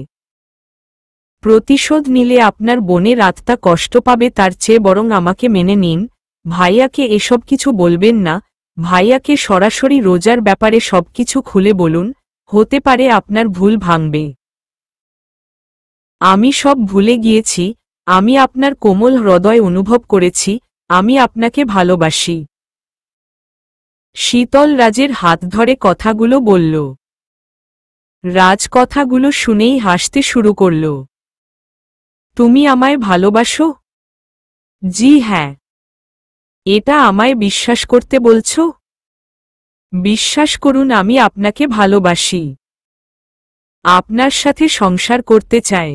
[SPEAKER 1] প্রতিশোধ নিলে আপনার বোনের আত্মা কষ্ট পাবে, তার চেয়ে বরং আমাকে মেনে নিন। ভাইয়াকে এসব কিছু বলবেন না। ভাইয়াকে সরাসরি রোজার ব্যাপারে সবকিছু খুলে বলুন, হতে পারে আপনার ভুল ভাঙবে। আমি সব ভুলে গিয়েছি। আমি আপনার কোমল হৃদয় অনুভব করেছি। আমি আপনাকে ভালোবাসি। শীতল রাজের হাত ধরে কথাগুলো বলল। রাজ কথাগুলো শুনেই হাসতে শুরু করল। তুমি আমায় ভালোবাসো? জি হ্যাঁ। এটা আমায় বিশ্বাস করতে বলছো? বিশ্বাস করুন, আমি আপনাকে ভালোবাসি। আপনার সাথে সংসার করতে চাই।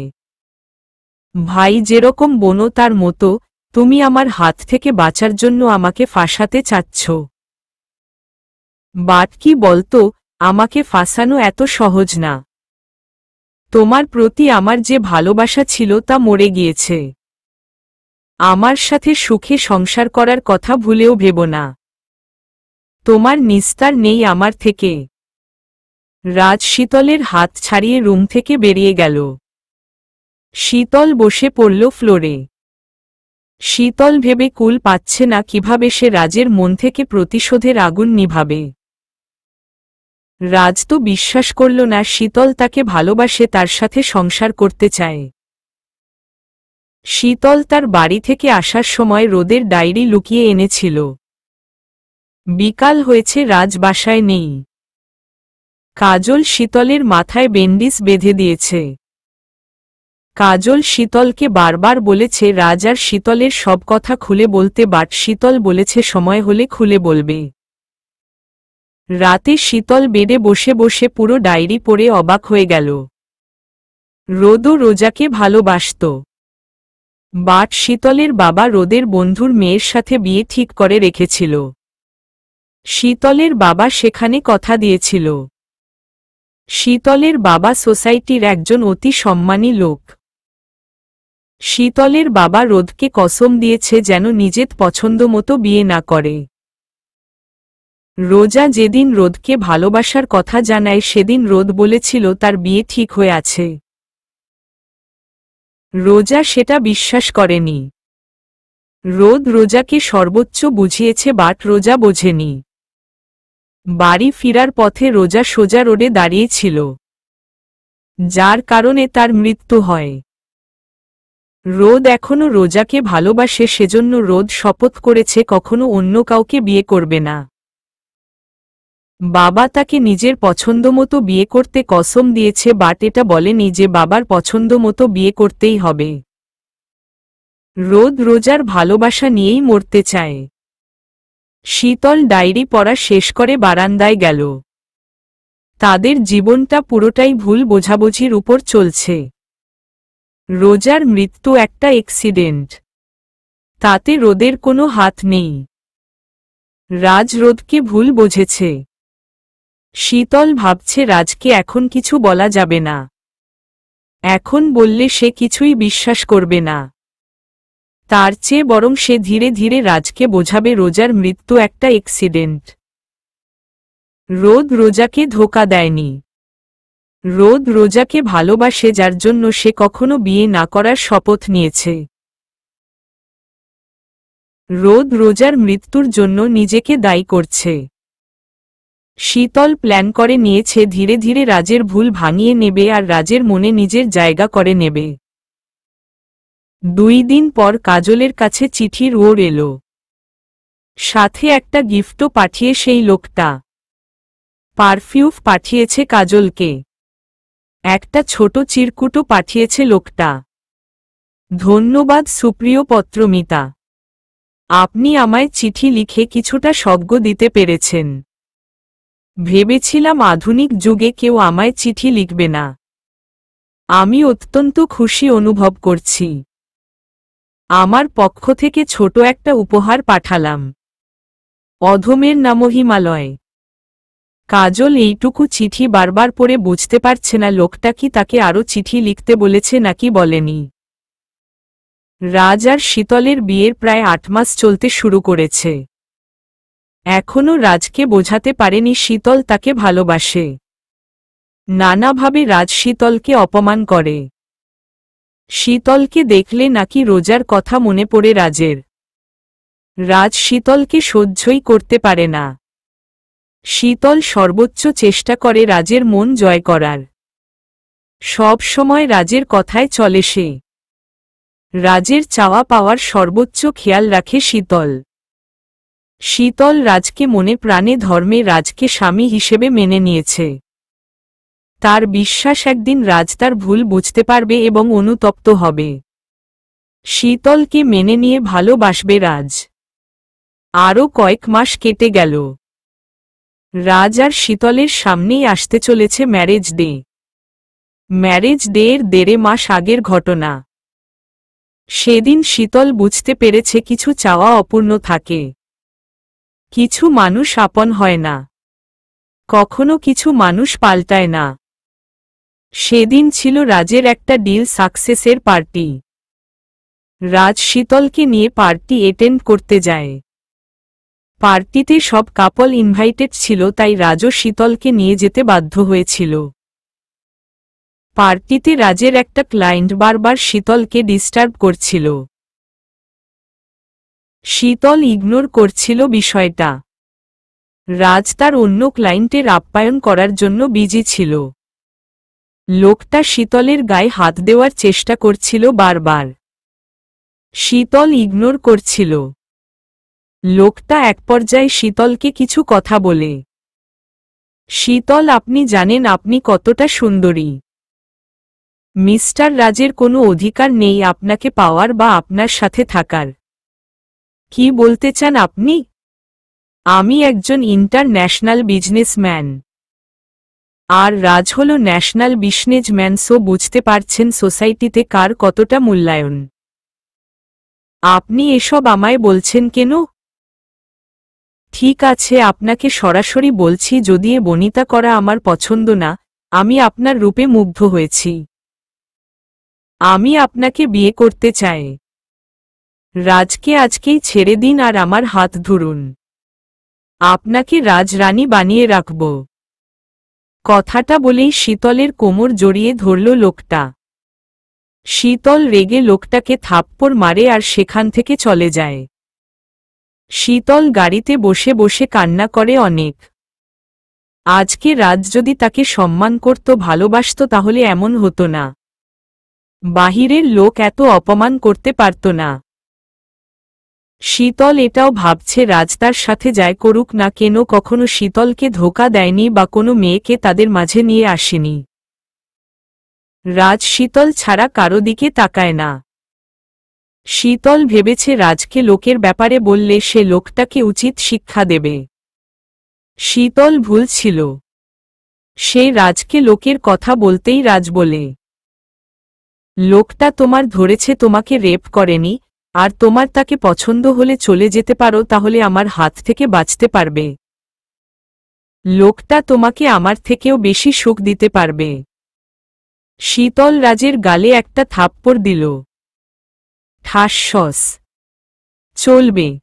[SPEAKER 1] ভাই যেরকম বোনও তার মতো। তুমি আমার হাত থেকে বাঁচার জন্য আমাকে ফাঁসাতে চাচ্ছ। বাট কি বলতো, আমাকে ফাঁসানো এত সহজ না। তোমার প্রতি আমার যে ভালোবাসা ছিল তা মরে গিয়েছে। আমার সাথে সুখে সংসার করার কথা ভুলেও ভেবো না। তোমার নিস্তার নেই আমার থেকে। রাজ শীতলের হাত ছাড়িয়ে রুম থেকে বেরিয়ে গেল। শীতল বসে পড়ল ফ্লোরে। শীতল ভেবে কুল পাচ্ছে না কিভাবে সে রাজের মন থেকে প্রতিশোধের আগুন নিভাবে। রাজ তো বিশ্বাস করল না শীতল তাকে ভালোবাসে, তার সাথে সংসার করতে চায়। শীতল তার বাড়ি থেকে আসার সময় রোদের ডায়েরি লুকিয়ে এনেছিল। বিকাল হয়েছে, রাজ বাসায় নেই। কাজল শীতলের মাথায় ব্যান্ডেজ বেঁধে দিয়েছে। কাজল শীতলকে বারবার বলেছে রাজ আর শীতলের সব কথা খুলে বলতে, বাট শীতল বলেছে সময় হলে খুলে বলবে। রাতে শীতল বেডে বসে বসে পুরো ডায়েরি পড়ে অবাক হয়ে গেল। রোদও রোজাকে ভালোবাসত। বাট শীতলের বাবা রোদের বন্ধুর মেয়ের সাথে বিয়ে ঠিক করে রেখেছিল। শীতলের বাবা সেখানে কথা দিয়েছিল। শীতলের বাবা সোসাইটির একজন অতি সম্মানী লোক। শীতলের বাবা রোদকে কসম দিয়েছে যেন নিজের পছন্দ মতো বিয়ে না করে। রোজা যেদিন রোদকে ভালোবাসার কথা জানায় সেদিন রোদ বলেছিল তার বিয়ে ঠিক হয়ে আছে। রোজা সেটা বিশ্বাস করেনি। রোদ রোজাকে সর্বোচ্চ বুঝিয়েছে বাট রোজা বোঝেনি। বাড়ি ফিরার পথে রোজা সোজা রোডে দাঁড়িয়েছিল, যার কারণে তার মৃত্যু হয়। রোদ এখনো রোজাকে ভালোবাসে, সেজন্য রোদ শপথ করেছে কখনো অন্য কাউকে বিয়ে করবে না। বাবা তাকে নিজের পছন্দ মতো বিয়ে করতে কসম দিয়েছে বাট এটা বলেনি যে বাবার পছন্দ মতো বিয়ে করতেই হবে। রোদ রোজার ভালোবাসা নিয়েই মরতে চায়। শীতল ডায়েরি পড়া শেষ করে বারান্দায় গেল। তাদের জীবনটা পুরোটাই ভুল বোঝাবুঝির উপর চলছে। রোজার মৃত্যু একটা অ্যাক্সিডেন্ট, তাতে রোদের কোনো হাত নেই। রাজ রোদকে ভুল বুঝেছে। শীতল ভাবছে রাজকে এখন কিছু বলা যাবে না। এখন বললে সে কিছুই বিশ্বাস করবে না। তার চেয়ে বরং সে ধীরে ধীরে রাজকে বোঝাবে রোজার মৃত্যু একটা অ্যাক্সিডেন্ট। রোদ রোজাকে ধোঁকা দেয়নি। রোদ রোজাকে ভালোবাসে, যার জন্য সে কখনো বিয়ে না করার শপথ নিয়েছে। রোদ রোজার মৃত্যুর জন্য নিজেকে দায়ী করছে। শীতল প্ল্যান করে নিয়েছে ধীরে ধীরে রাজের ভুল ভাঙিয়ে নেবে আর রাজের মনে নিজের জায়গা করে নেবে। 2 দিন পর কাজলের কাছে চিঠির ওর এলো, সাথে একটা গিফটও পাঠিয়ে সেই লোকটা। পারফিউম পাঠিয়েছে কাজলকে, একটা ছোট চিরকুটও পাঠিয়েছে লোকটা। ধন্যবাদ সুপ্রিয় পত্রমিতা, আপনি আমায় চিঠি লিখে কিছুটা সজ্ঞ দিতে পেরেছেন। ভেবেছিলাম আধুনিক যুগে কেউ আমায় চিঠি লিখবে না। আমি অত্যন্ত খুশি অনুভব করছি। আমার পক্ষ থেকে ছোট একটা উপহার পাঠালাম। অধমের নাম হিমালয়। কাজল এইটুকু চিঠি বারবার পড়ে বুঝতে পারছে না লোকটা কি তাকে আরও চিঠি লিখতে বলেছে নাকি বলেনি। রাজ আর শীতলের বিয়ের প্রায় 8 মাস চলতে শুরু করেছে। এখনও রাজকে বোঝাতে পারেনি শীতল তাকে ভালোবাসে। নানাভাবে রাজ শীতলকে অপমান করে। শীতলকে দেখলে নাকি রোজার কথা মনে পড়ে রাজের। রাজ শীতলকে সহ্যই করতে পারে না। শীতল সর্বোচ্চ চেষ্টা করে রাজের মন জয় করার। সব সময় রাজের কথায় চলে সে। রাজের চাওয়া পাওয়ার সর্বোচ্চ খেয়াল রাখে শীতল। শীতল রাজকে মনে প্রাণে ধর্মে রাজকে স্বামী হিসেবে মেনে নিয়েছে। তার বিশ্বাস একদিন রাজ তার ভুল বুঝতে পারবে এবং অনুতপ্ত হবে। শীতলকে মেনে নিয়ে ভালোবাসবে রাজ। আরও কয়েক মাস কেটে গেল। রাজ আর শীতলের সামনেই আসতে চলেছে ম্যারেজ ডে। ম্যারেজ ডে এর 1.5 মাস আগের ঘটনা। সেদিন শীতল বুঝতে পেরেছে কিছু চাওয়া অপূর্ণ থাকে। কিছু মানুষ আপন হয় না, কখনো কিছু মানুষ পাল্টায় না। সেদিন ছিল রাজের একটা ডিল সাকসেসের পার্টি। রাজ শীতলকে নিয়ে পার্টি অ্যাটেন্ড করতে যায়। পার্টিতে সব কাপল ইনভাইটেড ছিল, তাই রাজও শীতলকে নিয়ে যেতে বাধ্য হয়েছিল। পার্টিতে রাজের একটা ক্লায়েন্ট বারবার শীতলকে ডিস্টার্ব করছিল। শীতল ইগনোর করছিল বিষয়টা। রাজ তার অন্য ক্লায়েন্টের আপ্যায়ন করার জন্য বিজি ছিল। লোকটা শীতলের গায়ে হাত দেওয়ার চেষ্টা করছিল বারবার। শীতল ইগনোর করছিল। লোকটা এক পর্যায়ে শীতলকে কিছু কথা বলে, শীতল আপনি জানেন আপনি কতটা সুন্দরী। মিস্টার রাজের কোনো অধিকার নেই আপনাকে পাওয়ার বা আপনার সাথে থাকার। কি বলতে চান আপনি? আমি একজন ইন্টারন্যাশনাল বিজনেসম্যান। আর রাজ হল ন্যাশনাল বিজনেসম্যান, সো বুঝতে পারছেন সোসাইটিতে কার কতটা মূল্যায়ন। আপনি এসব আমায় বলছেন কেন? ঠিক আছে, আপনাকে সরাসরি বলছি, যদি এ বনিতা করা আমার পছন্দ না। আমি আপনার রূপে মুগ্ধ হয়েছি। আমি আপনাকে বিয়ে করতে চাই। রাজকে আজকেই ছেড়ে দিন আর আমার হাত ধরুন। আপনাকে রাজরানী বানিয়ে রাখব। কথাটা বলেই শীতলের কোমর জড়িয়ে ধরল লোকটা। শীতল রেগে লোকটাকে থাপ্পড় মারে আর সেখান থেকে চলে যায়। শীতল গাড়িতে বসে বসে কান্না করে অনেক। আজকে রাজ যদি তাকে সম্মান করত, ভালোবাসত, তাহলে এমন হতো না। বাহিরের লোক এত অপমান করতে পারত না। শীতল এটাও ভাবছে, রাজ তার সাথে যায় করুক না কেন, কখনো শীতলকে ধোঁকা দেয়নি বা কোনো মেয়েকে তাদের মাঝে নিয়ে আসেনি। রাজ শীতল ছাড়া কারো দিকে তাকায় না। শীতল ভেবেছে রাজকে লোকের ব্যাপারে বললে সে লোকটাকে উচিত শিক্ষা দেবে। শীতল ভুল ছিল। সে রাজকে লোকের কথা বলতেই রাজ বলে, লোকটা তোমার ধরেছে, তোমাকে রেপ করেনি, আর তোমার তাকে পছন্দ হলে চলে যেতে পারো, তাহলে আমার হাত থেকে বাঁচতে পারবে। লোকটা তোমাকে আমার থেকেও বেশি সুখ দিতে পারবে। শীতল রাজের গালে একটা থাপ্পড় দিল। ঠাসস। চলবে।